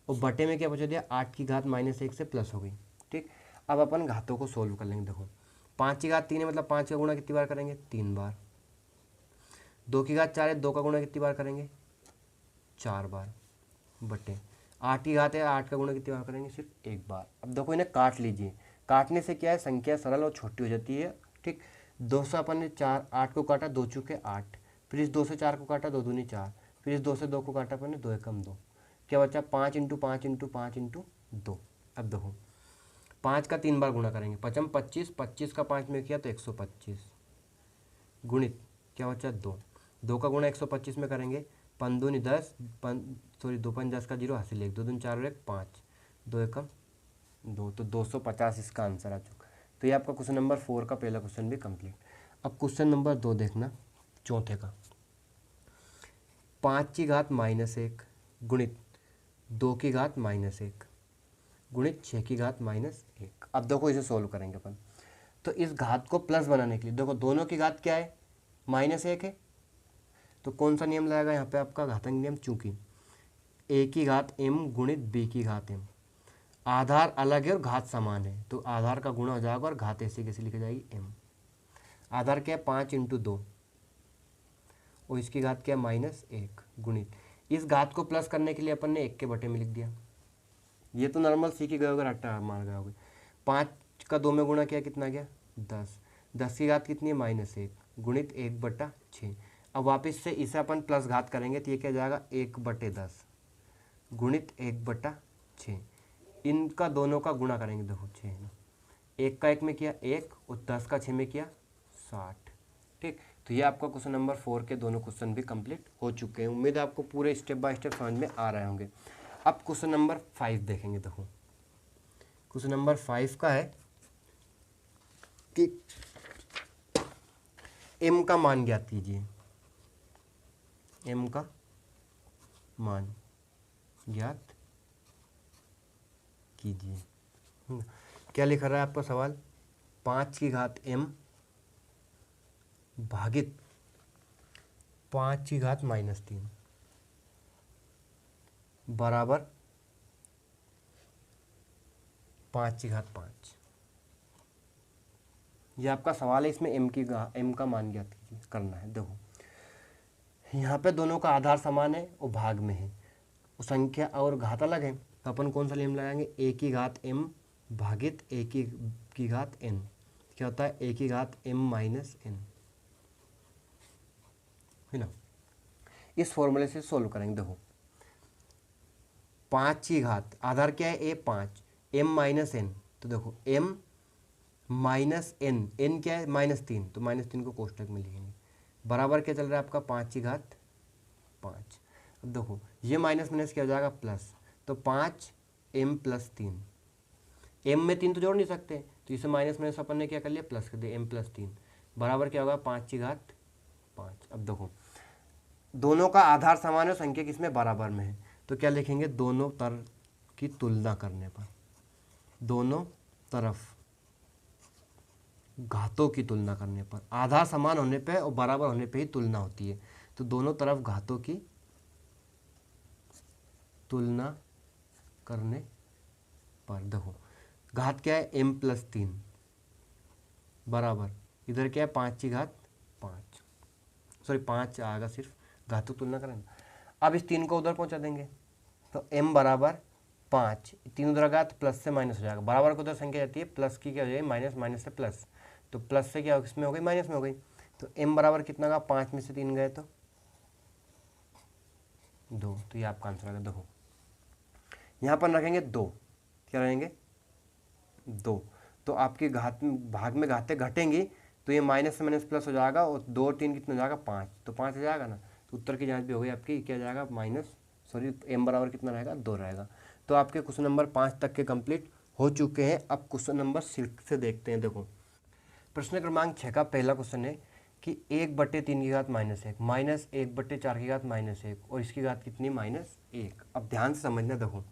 और बटे में क्या पहुँचा दिया, 8 की घात -1 से प्लस हो गई। ठीक, अब अपन घातों को सोल्व कर लेंगे। देखो 5 की घात 3 है, मतलब 5 का गुणा कितनी बार करेंगे, 3 बार। 2 की घात 4 है, 2 का गुणा कितनी बार करेंगे, 4 बार, बटे 8 की घात है, 8 का गुणा कितनी बार करेंगे, सिर्फ 1 बार। अब देखो इन्हें काट लीजिए, काटने से क्या है, संख्या सरल और छोटी हो जाती है। ठीक, 2 से अपन ने 4 8 को काटा, 2 चुके 8, फिर इस 2 से 4 को काटा, 2 दूनी 4, फिर इस 2 से 2 को काटा अपन ने, 2 एकम 2, क्या बचा, 5 × 5 × 5 × 2। अब देखो 5 का 3 बार गुणा करेंगे, 5 25, 25 का 5 में किया तो 125, गुणित क्या बचा, 2, 2 का गुणा 125 में करेंगे, 5 दूनी 10, 2 5 10 का 0 हासिल 1, 2 दूनी 4 और 1 5, 2 एकम 2, तो 250 इसका आंसर आ चुका। तो ये आपका क्वेश्चन नंबर 4 का पहला क्वेश्चन भी कंप्लीट। अब क्वेश्चन नंबर 2 देखना, चौथे का। 5 की घात -1 गुणित 2 की घात -1 गुणित 6 की घात -1। अब देखो इसे सोल्व करेंगे अपन। तो इस घात को प्लस बनाने के लिए देखो दोनों की घात क्या है, -1 है, तो कौन सा नियम लगेगा यहाँ पे, आपका घातांक नियम। चूंकि a की घात m गुणित b की घात m, आधार अलग है और घात समान है, तो आधार का गुणा हो जाएगा और घात ऐसे कैसे लिखी जाएगी, m। आधार क्या है, 5 × 2, और इसकी घात क्या है, -1, गुणित इस घात को प्लस करने के लिए अपन ने 1 के बटे में लिख दिया। ये तो नॉर्मल सीख ही गए होगे, रट्टा मार गए होगे। 5 का 2 में गुणा किया, कितना गया, 10, 10 की घात कितनी है, -1, गुणित 1/6। अब वापस से इसे अपन प्लस घात करेंगे तो ये क्या जाएगा, 1/10 गुणित 1/6। इनका दोनों का गुणा करेंगे, देखो 6 ना, 1 का 1 में किया 1, और 10 का 6 में किया 60। ठीक, तो ये आपका क्वेश्चन नंबर 4 के दोनों क्वेश्चन भी कंप्लीट हो चुके हैं। उम्मीद है आपको पूरे स्टेप बाय स्टेप समझ में आ रहे होंगे। अब क्वेश्चन नंबर 5 देखेंगे। देखो क्वेश्चन नंबर 5 का है कि m का मान ज्ञात कीजिए, m का मान। ज्ञात कीजिए। क्या लिख रहा है आपका सवाल? 5 की घात m भागित 5 की घात -3 बराबर 5 की घात 5। ये आपका सवाल है, इसमें m का मान ज्ञात करना है। देखो यहाँ पे दोनों का आधार समान है और भाग में है, संख्या और घात अलग है, तो अपन कौन सा नियम लगाएंगे? a की घात m भागित a की घात n। क्या होता है? a की घात m माइनस n, है ना। इस फॉर्मूले से सोल्व करेंगे। देखो 5 की घात आधार क्या है? a 5, m माइनस n, तो देखो m माइनस n, n क्या है? -3, तो -3 को कोष्टक में लिखेंगे, बराबर क्या चल रहा है आपका? 5 की घात 5। अब देखो ये माइनस माइनस क्या हो जाएगा? प्लस, तो 5 m प्लस 3, m में 3 तो जोड़ नहीं सकते, तो इसे माइनस माइनस अपन ने क्या कर लिया? प्लस कर दिया, m प्लस 3 बराबर क्या होगा? 5 की घात 5। अब देखो दोनों का आधार समान है, संख्या किसमें? बराबर में है, तो क्या लिखेंगे? दोनों तरफ की तुलना करने पर, दोनों तरफ घातों की तुलना करने पर, आधार समान होने पे और बराबर होने पे ही तुलना होती है, तो दोनों तरफ घातों की तुलना करने पर देखो घात क्या है? m प्लस 3 बराबर इधर क्या है? 5 की घात 5, सॉरी 5 आएगा, सिर्फ घातों की तुलना करें। अब इस 3 को उधर पहुंचा देंगे, तो m बराबर 5, 3 उधर गया तो प्लस से माइनस हो जाएगा, बराबर को उधर संख्या जाती है, प्लस की क्या हो जाएगी? माइनस, माइनस से प्लस, तो प्लस से क्या किसमें हो गई? माइनस में हो गई, तो m बराबर कितना का? 5 में से 3 गए तो 2, तो ये आपका आंसर आएगा। देखो यहाँ पर रखेंगे 2, क्या रहेंगे? 2, तो आपकी घात भाग में घातें घटेंगी, तो ये माइनस से माइनस प्लस हो जाएगा, और 2 और 3 कितना हो जाएगा? 5, तो 5 हो जाएगा ना, तो उत्तर की जांच भी हो गई आपकी। क्या जाएगा? माइनस, सॉरी m बराबर कितना रहेगा? 2 रहेगा। तो आपके क्वेश्चन नंबर 5 तक के कंप्लीट हो चुके हैं। अब क्वेश्चन नंबर 6 से देखते हैं। देखो प्रश्न क्रमांक 6 का पहला क्वेश्चन है कि 1/3 की घात -1 माइनस 1/4 की घात -1 और इसकी घात कितनी? -1। अब ध्यान से समझना, देखो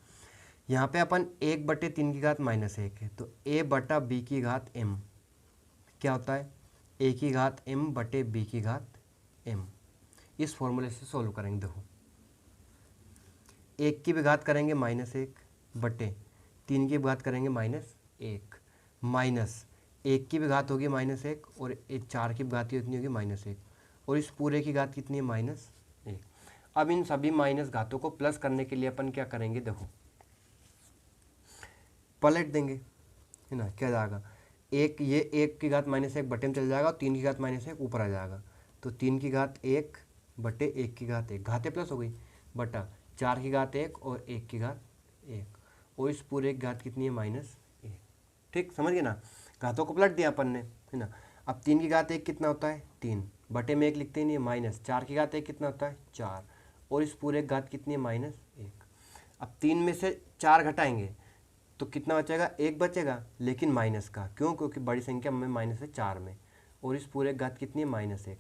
यहाँ पे अपन 1/3 की घात -1 है, तो a बटा b की घात m क्या होता है? a की घात m बटे b की घात m। इस फॉर्मूले से सोल्व करेंगे। देखो 1 की भी घात करेंगे -1 बटे 3 की भी घात करेंगे -1 माइनस 1 की भी घात होगी -1 और 4 की भी घात कितनी होगी? -1, और इस पूरे की घात कितनी है? -1। अब इन सभी माइनस घातों को प्लस करने के लिए अपन क्या करेंगे? देखो पलट देंगे, है ना। क्या जाएगा? ये 1 की घात -1 बटे में चल जाएगा, और 3 की घात -1 ऊपर आ जाएगा, तो 3 की घात 1 बटे 1 की घात 1, घातें प्लस हो गई, बटा 4 की घात 1 और 1 की घात 1, और इस पूरे की घात कितनी है? -1। ठीक समझ गए ना, घातों को पलट दिया अपन ने, है ना। अब 3 की घात 1 कितना होता है? 3 बटे में 1 लिखते ही नहीं है, माइनस 4 की घात 1 कितना होता है? 4, और इस पूरे की घात कितनी है? -1। अब 3 में से 4 घटाएंगे तो कितना बचेगा? 1 बचेगा, लेकिन माइनस का, क्यों? क्योंकि बड़ी संख्या में माइनस है 4 में, और इस पूरे घात कितनी है? -1।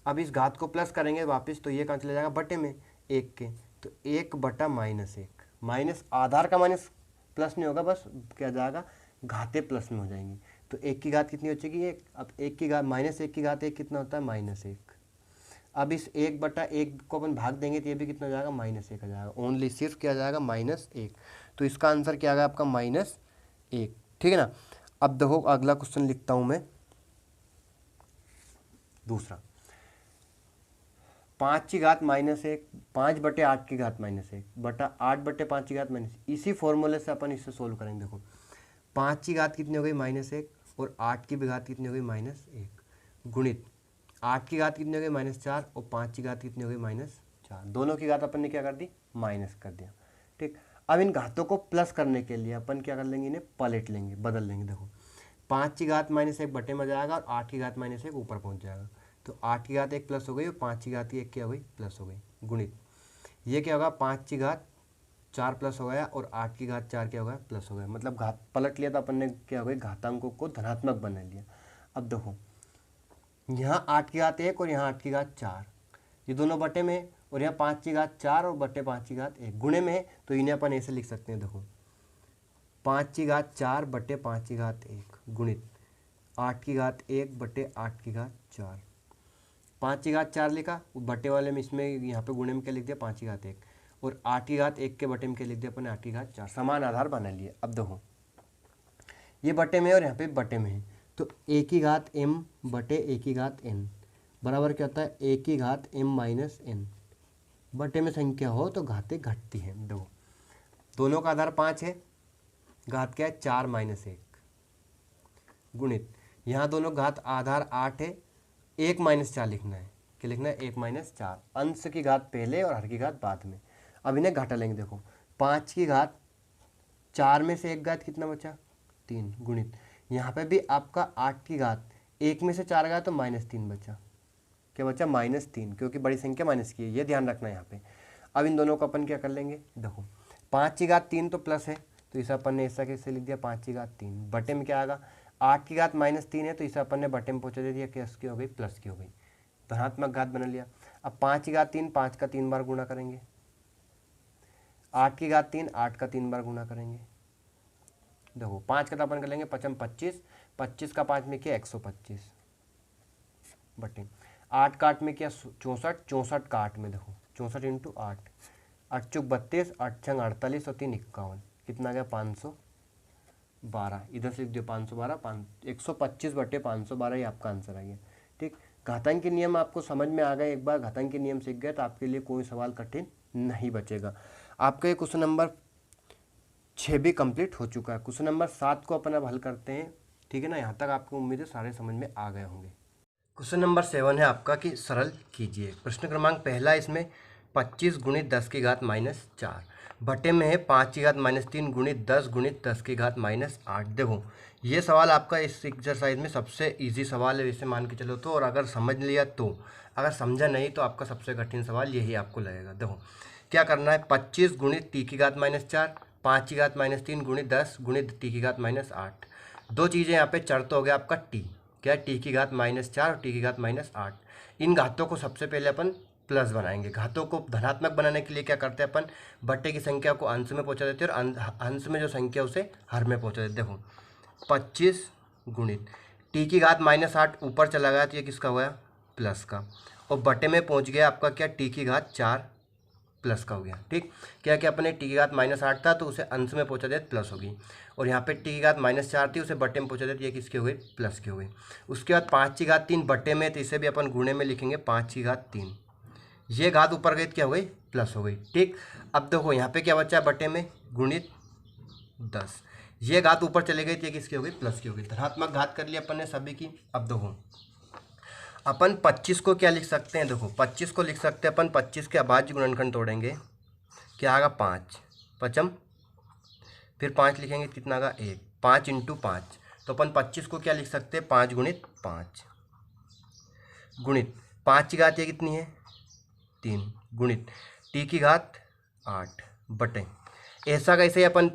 अब इस घात को प्लस करेंगे वापस, तो ये कहाँ चला जाएगा? बटे में 1 के, तो 1 बटा -1, माइनस आधार का माइनस प्लस नहीं होगा, बस क्या जाएगा? घातें प्लस में हो जाएंगी, तो 1 की घात कितनी बचेगी? 1। अब 1 की घात -1 की घात 1 कितना होता है? -1। अब इस 1/1 को अपन भाग देंगे तो ये भी कितना हो जाएगा? -1 आ जाएगा, ओनली सिर्फ क्या जाएगा? -1। तो इसका आंसर क्या आ गया आपका? -1। ठीक है ना। अब देखो अगला क्वेश्चन लिखता हूं मैं, दूसरा 5 की घात -1 5/8 की घात -1 बटा 8/5 की घात -1। इसी फॉर्मूले से अपन इससे सोल्व करेंगे। देखो 5 की घात कितनी हो गई? -1, और 8 की भी घात कितनी हो गई? -1, गुणित 8 की घात कितनी हो गई? -4, और 5 की घात कितनी हो गई? -4। दोनों की घात अपन ने क्या कर दी? माइनस कर दिया। ठीक, अब इन घातों को प्लस करने के लिए अपन क्या कर लेंगे? इन्हें पलट लेंगे, बदल लेंगे। देखो 5 की घात -1 बटे में जाएगा, और 8 की घात -1 ऊपर पहुंच जाएगा, तो 8 की घात 1 प्लस हो गई, और 5 की घात 1 क्या हो गई? प्लस हो गई, गुणित ये क्या होगा? 5 की घात 4 प्लस हो गया, और 8 की घात 4 क्या हो गया? प्लस हो गया। मतलब घात पलट लिया तो अपन ने क्या हो गई? घातांकों को धनात्मक बना लिया। अब देखो यहाँ 8 की घात 1 और यहाँ 8 की घात 4, ये दोनों बटे में है और यहाँ 5 की घात 4 और बटे 5 की घात 1 गुणे में है, तो इन्हें अपन ऐसे लिख सकते हैं। देखो 5 की घात 4 बटे 5 की घात 1 गुणित 8 की घात 1 बटे 8 की घात 4। 5 की घात 4 लिखा, बटे वाले में इसमें यहाँ पे गुणे में क्या लिख दिया 5 की घात 1, और 8 की घात 1 के बटे में क्या लिख दिया अपन 8 की घात 4। समान आधार बना लिए। अब देखो ये बटे में और यहाँ पे बटे में है, तो a की घात m बटे a की घात n बराबर क्या होता है a की घात m माइनस n। बटे में संख्या हो तो घातें घटती हैं। देखो दोनों का आधार 5 है, घात क्या है 4 माइनस 1 गुणित यहाँ दोनों घात आधार 8 है, 1 माइनस 4 लिखना है। क्या लिखना है 1 माइनस 4, अंश की घात पहले और हर की घात बाद में। अब इन्हें घटा लेंगे। देखो 5 की घात 4 में से 1 घात कितना बचा 3 गुणित यहाँ पे भी आपका 8 की घात 1 में से 4 गया तो -3 बचा। क्या बचा -3, क्योंकि बड़ी संख्या माइनस की है, ये ध्यान रखना है यहाँ पे। अब इन दोनों को अपन क्या कर लेंगे। देखो 5 की घात 3 तो प्लस है, तो इसे अपन ने ऐसा कैसे लिख दिया 5 की घात 3। बटे में क्या आएगा 8 की घात -3 है, तो इसे अपन ने बटे में पहुँचा दे दिया, क्या की हो गई प्लस की हो गई, धनात्मक घात बना लिया। अब 5 की घात 3 5 का 3 बार गुणा करेंगे, 8 की घात 3 8 का 3 बार गुणा करेंगे। देखो 5 का तो अपन कर लेंगे 5 25, 25 का 5 में किया 125 बटे 8 का 8 में किया 64, 64 का 8 में देखो 64 इंटू 8, 8 चौक 32, 8 छंग 48 और 3 51, कितना गया 512। इधर से लिख दिया 512, 125 बटे 512, ये आपका आंसर आ गया। ठीक, घातांक के नियम आपको समझ में आ गए। एक बार घातांक के नियम सीख गए तो आपके लिए कोई सवाल कठिन नहीं बचेगा। आपका ये क्वेश्चन नंबर 6 भी कंप्लीट हो चुका है। क्वेश्चन नंबर 7 को अपन अब हल करते हैं। ठीक है ना, यहाँ तक आपको उम्मीद है सारे समझ में आ गए होंगे। क्वेश्चन नंबर 7 है आपका कि सरल कीजिए। प्रश्न क्रमांक पहला, इसमें 25 गुणित 10 की घात -4 बटे में है 5 की घात -3 गुणित 10 की घात -8। देखो ये सवाल आपका इस एक्सरसाइज में सबसे इजी सवाल है वैसे मान के चलो तो, और अगर समझ लिया तो, अगर समझा नहीं तो आपका सबसे कठिन सवाल यही आपको लगेगा। देखो क्या करना है, 25 गुणित t की घात -4, 5 की घात -3 गुणित 10 गुणित t की घात -8। दो चीज़ें यहाँ पे चर तो हो गया आपका t, क्या है t की घात -4 और t की घात -8। इन घातों को सबसे पहले अपन प्लस बनाएंगे। घातों को धनात्मक बनाने के लिए क्या करते हैं अपन, बट्टे की संख्या को अंश में पहुंचा देते हैं और अंश में जो संख्या उसे हर में पहुंचा देते। देखो 25 गुणित t की घात -8 ऊपर चला गया तो ये किसका हुआ प्लस का, और बटे में पहुंच गया आपका क्या t की घात 4 प्लस का हो गया। ठीक, क्या क्या अपने टी की घात -8 था तो उसे अंश में पहुंचा देते प्लस होगी, और यहाँ पे टी की घात -4 थी उसे बटे में पहुंचा देते, ये किसकी हो गई प्लस की हो गई। उसके बाद 5 की घात 3 बटे में, तो इसे भी अपन गुणे में लिखेंगे 5 की घात 3, ये घात ऊपर गई तो क्या हो गई प्लस हो गई। ठीक, अब देखो यहाँ पे क्या बचा बटे में गुणित 10, ये घात ऊपर चले गई तो ये किसकी हो गई प्लस की हो गई। धनात्मक घात कर लिया अपन ने सभी की। अब देखो अपन 25 को क्या लिख सकते हैं, देखो 25 को लिख सकते हैं अपन 25 के अभाज्य गुणनखंड तोड़ेंगे, क्या आएगा 5 पचम, फिर 5 लिखेंगे कितना आएगा 1, 5 इंटू 5, तो अपन 25 को क्या लिख सकते हैं 5 गुणित 5 गुणित 5 की घात ये कितनी है 3 गुणित t की घात 8 बटे, ऐसा कैसे अपन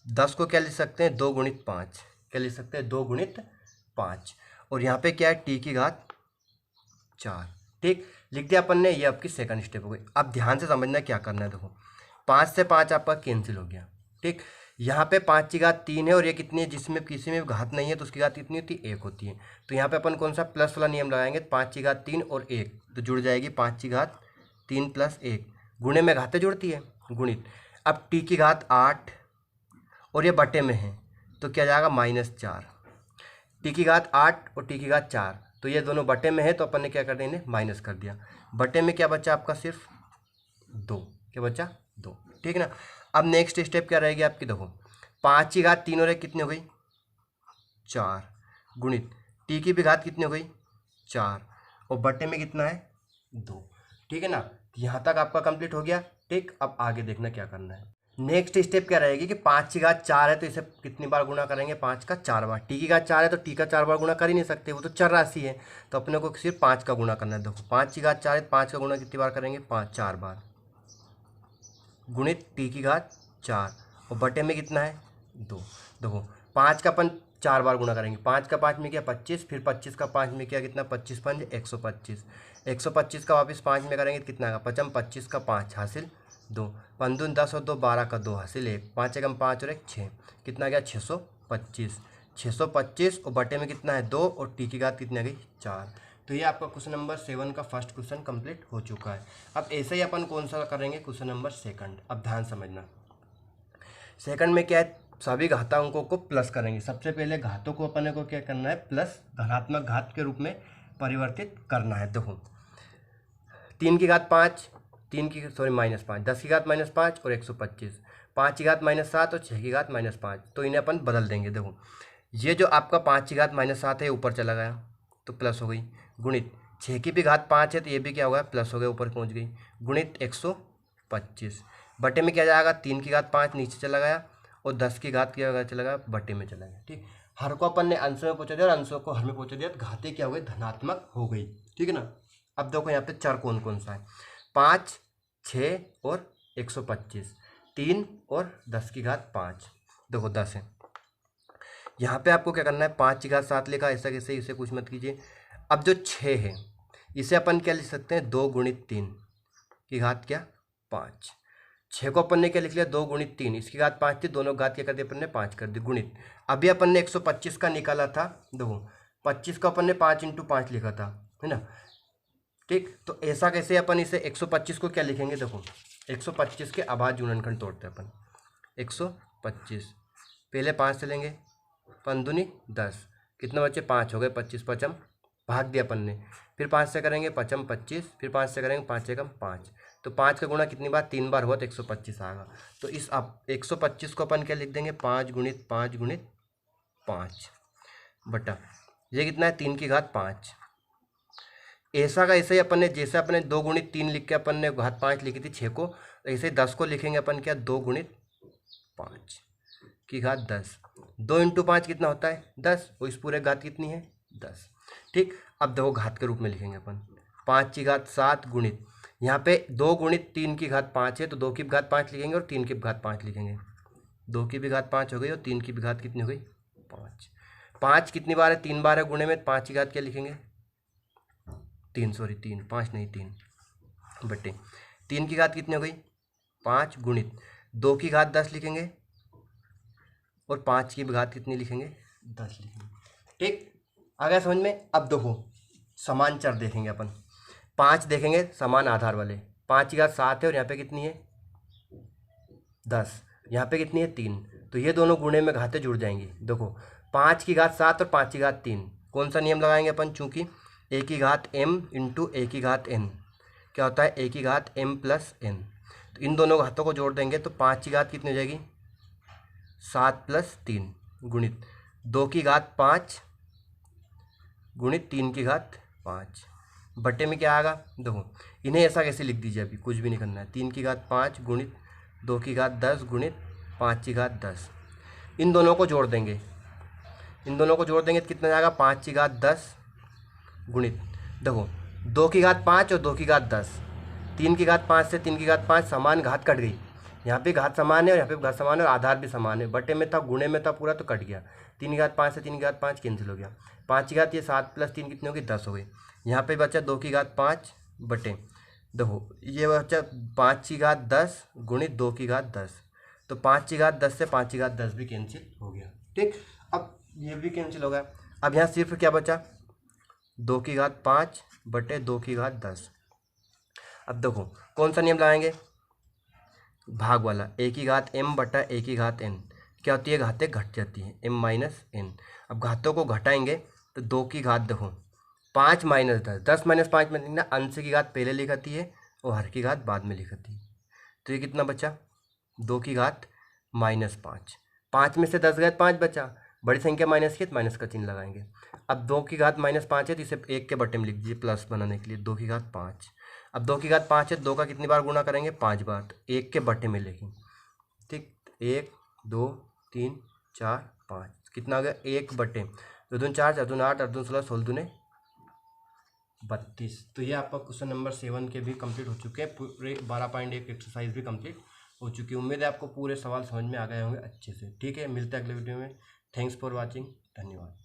10 को क्या लिख सकते हैं 2 गुणित 5, क्या लिख सकते हैं 2 गुणित 5, और यहाँ पे क्या है t की घात 4। ठीक, लिख दिया अपन ने, ये आपकी सेकंड स्टेप हो गई। अब ध्यान से समझना क्या करना है। देखो 5 से 5 आपका कैंसिल हो गया। ठीक, यहाँ पे 5 की घात 3 है और ये कितनी है, जिसमें किसी में घात नहीं है तो उसकी घात कितनी होती है 1 होती है, तो यहाँ पे अपन कौन सा प्लस वाला नियम लगाएंगे, 5 की घात 3 और 1 तो जुड़ जाएगी 5 की घात 3 प्लस 1, गुणे में घातें जुड़ती है गुणित। अब t की घात 8 और ये बटे में है तो क्या जाएगा -4, t की घात 8 और t की घात 4, तो ये दोनों बटे में है तो अपन ने क्या कर दिया इन्हें माइनस कर दिया। बटे में क्या बचा आपका सिर्फ 2, क्या बचा 2। ठीक ना, अब नेक्स्ट स्टेप क्या रहेगी आपकी, देखो 5 की घात 3 और 1 कितनी हो गई 4 गुणित t की भी घात कितनी हो गई 4 और बटे में कितना है 2। ठीक है ना, यहाँ तक आपका कंप्लीट हो गया। ठीक, अब आगे देखना क्या करना है। नेक्स्ट स्टेप क्या रहेगी कि 5 की घात 4 है तो इसे कितनी बार गुणा करेंगे 5 का 4 बार। t की घात 4 है तो t का 4 बार गुणा कर ही नहीं सकते, वो तो चर राशि है, तो अपने को सिर्फ 5 का गुणा करना है। देखो 5 की घात 4 है तो 5 का गुणा कितनी बार करेंगे 4 बार गुणित t की घात 4 और बटे में कितना है 2। देखो 5 का अपन 4 बार गुणा करेंगे, 5 का 5 में क्या 25, फिर 25 का 5 में क्या कितना 25 5 125, 125 का वापस 5 में करेंगे तो कितना आएगा, 55, 25 का 5 हासिल 2, 5 दूनी 10 और 2 12 का 2 हासिल 1, 5 एकम 5 और 1 6, कितना आ गया 625। 625 और बटे में कितना है 2 और टी की घात कितनी आ गई 4। तो ये आपका क्वेश्चन नंबर 7 का फर्स्ट क्वेश्चन कंप्लीट हो चुका है। अब ऐसे ही अपन कौन सा करेंगे क्वेश्चन नंबर सेकंड। अब ध्यान समझना, सेकंड में क्या है, सभी घातांकों को प्लस करेंगे। सबसे पहले घातों को अपन को क्या करना है, प्लस धनात्मक घात के रूप में परिवर्तित करना है। देखो 3 की घात 5, -5, 10 की घात -5 और 125, 5 की घात -7 और 6 की घात -5, तो इन्हें अपन बदल देंगे। देखो ये जो आपका 5 की घात -7 है ऊपर चला गया तो प्लस हो गई, गुणित 6 की भी घात 5 है तो ये भी क्या होगा प्लस हो गया, ऊपर पहुंच गई, गुणित 125, बटे में क्या जाएगा 3 की घात 5 नीचे चला गया और 10 की घात क्या चला गया बटे में चला गया। ठीक, हर को अपन ने अंश में पहुंचा दिया और अंशों को हर में पहुंचा दिया तो घातें क्या हो गई धनात्मक हो गई। ठीक है ना। अब देखो यहाँ पे चर कौन कौन सा है, 5, 6 और 125, 3 और 10 की घात 5, देखो 10 है। यहाँ पे आपको क्या करना है, 5 की घात 7 लिखा, ऐसा कैसे, इसे कुछ मत कीजिए। अब जो 6 है इसे अपन क्या लिख सकते हैं, 2 गुणित 3 की घात क्या 5। 6 को अपन ने क्या लिख लिया 2 गुणित 3, इसकी घात 5 थी, दोनों घात क्या कर दी अपन ने 5 कर दी, गुणित अभी अपन ने 125 का निकाला था। देखो 25 को अपन ने 5 × 5 लिखा था, है ना। ठीक, तो ऐसा कैसे अपन इसे 125 को क्या लिखेंगे, देखो 125 के अभाज्य गुणनखंड तोड़ते हैं अपन। 125 पहले 5 से लेंगे, 5 दूनी 10, कितने बच्चे 5 हो गए, 25 पचम भाग दिया अपन ने, फिर 5 से करेंगे पचम 25, फिर 5 से करेंगे 5 एकम 5, तो 5 का गुणा कितनी बार 3 बार हुआ तो 125 आएगा। तो इस अब 125 को अपन क्या लिख देंगे 5 गुणित 5 गुणित 5 बटा ये कितना है 3 की घात 5। ऐसा का ऐसे ही अपन ने जैसे अपने 2 गुणित 3 लिख के अपन ने घात 5 लिखी थी 6 को, ऐसे 10 को लिखेंगे अपन क्या 2 गुणित 5 की घात 10, 2 × 5 कितना होता है 10 और इस पूरे घात कितनी है 10। ठीक, अब देखो घात के रूप में लिखेंगे अपन 5 की घात 7 गुणित, यहाँ पे 2 गुणित 3 की घात 5 है तो 2 की भी घात 5 लिखेंगे और 3 की भी घात 5 लिखेंगे, 2 की भी घात 5 हो गई और 3 की भी घात कितनी हो गई 5। 5 कितनी बार है 3 बार है, गुणे में 5 की घात क्या लिखेंगे 3, सॉरी 3, 5 नहीं 3 बटे 3 की घात कितनी हो गई 5 गुणित 2 की घात 10 लिखेंगे और 5 की भी घात कितनी लिखेंगे 10 लिखेंगे। ठीक, आ गया समझ में। अब देखो समान चर देखेंगे अपन, 5 देखेंगे समान आधार वाले, 5 की घात 7 है और यहाँ पे कितनी है 10, यहाँ पे कितनी है 3, तो ये दोनों गुणे में घातें जुड़ जाएंगी। देखो 5 की घात 7 और 5 की घात 3, कौन सा नियम लगाएंगे अपन, चूंकि a की घात m × a की घात n क्या होता है a की घात m + n, तो इन दोनों घातों को जोड़ देंगे तो 5 की घात कितनी हो जाएगी 7 + 3 गुणित 2 की घात 5 गुणित 3 की घात 5 बटे में क्या आएगा। देखो इन्हें ऐसा कैसे लिख दीजिए, अभी कुछ भी नहीं करना है, 3 की घात 5 गुणित 2 की घात 10 गुणित 5 की घात 10, इन दोनों को जोड़ देंगे, इन दोनों को जोड़ देंगे तो कितना जाएगा 5 की घात 10 गुणित, देखो 2 की घात 5 और 2 की घात 10, 3 की घात 5 से 3 की घात 5 समान, घात कट गई, यहाँ पे घात समान है और यहाँ पे घात समान है और आधार भी समान है, बटे में था गुणे में था पूरा तो कट गया, 3 की घात 5 से 3 की घात 5 कैंसिल हो गया, 5 की घात ये 7 + 3 कितनी होगी 10 हो गई, यहाँ पे बचा 2 की घात 5 बटे, देखो ये बचा 5 की घात 10 गुणित 2 की घात 10, तो 5 की घात 10 से 5 की घात 10 भी कैंसिल हो गया। ठीक, अब ये भी कैंसिल हो गया, अब यहाँ सिर्फ क्या बचा 2 की घात 5 बटे 2 की घात 10। अब देखो कौन सा नियम लगाएंगे, भाग वाला, a की घात m बटा a की घात n क्या होती है, घातें घट जाती है m - n। अब घातों को घटाएंगे तो 2 की घात देखो 5 - 10, 10 - 5 में लिखना, अंश की घात पहले लिखती है और हर की घात बाद में लिखती है, तो ये कितना बचा 2 की घात -5, 5 में से 10 गए 5 बचा, बड़ी संख्या माइनस की तो माइनस का चिन्ह लगाएंगे। अब 2 की घात -5 है तो इसे 1 के बटे में लिख दीजिए प्लस बनाने के लिए, 2 की घात 5, अब 2 की घात 5 है, 2 का कितनी बार गुणा करेंगे 5 बार, तो 1 के बटे में लिखेंगे। ठीक, 1 2 3 4 5 कितना आ गया 1 बटे 2 दूनी 4 4 दूनी 8 8 दूनी 16 16 दूनी 32। तो ये आपका क्वेश्चन नंबर 7 के भी कंप्लीट हो चुके हैं, पूरे 12.1 एक्सरसाइज भी कंप्लीट हो चुकी है। उम्मीद है आपको पूरे सवाल समझ में आ गए होंगे अच्छे से। ठीक है, मिलते हैं अगले वीडियो में। थैंक्स फॉर वॉचिंग, धन्यवाद।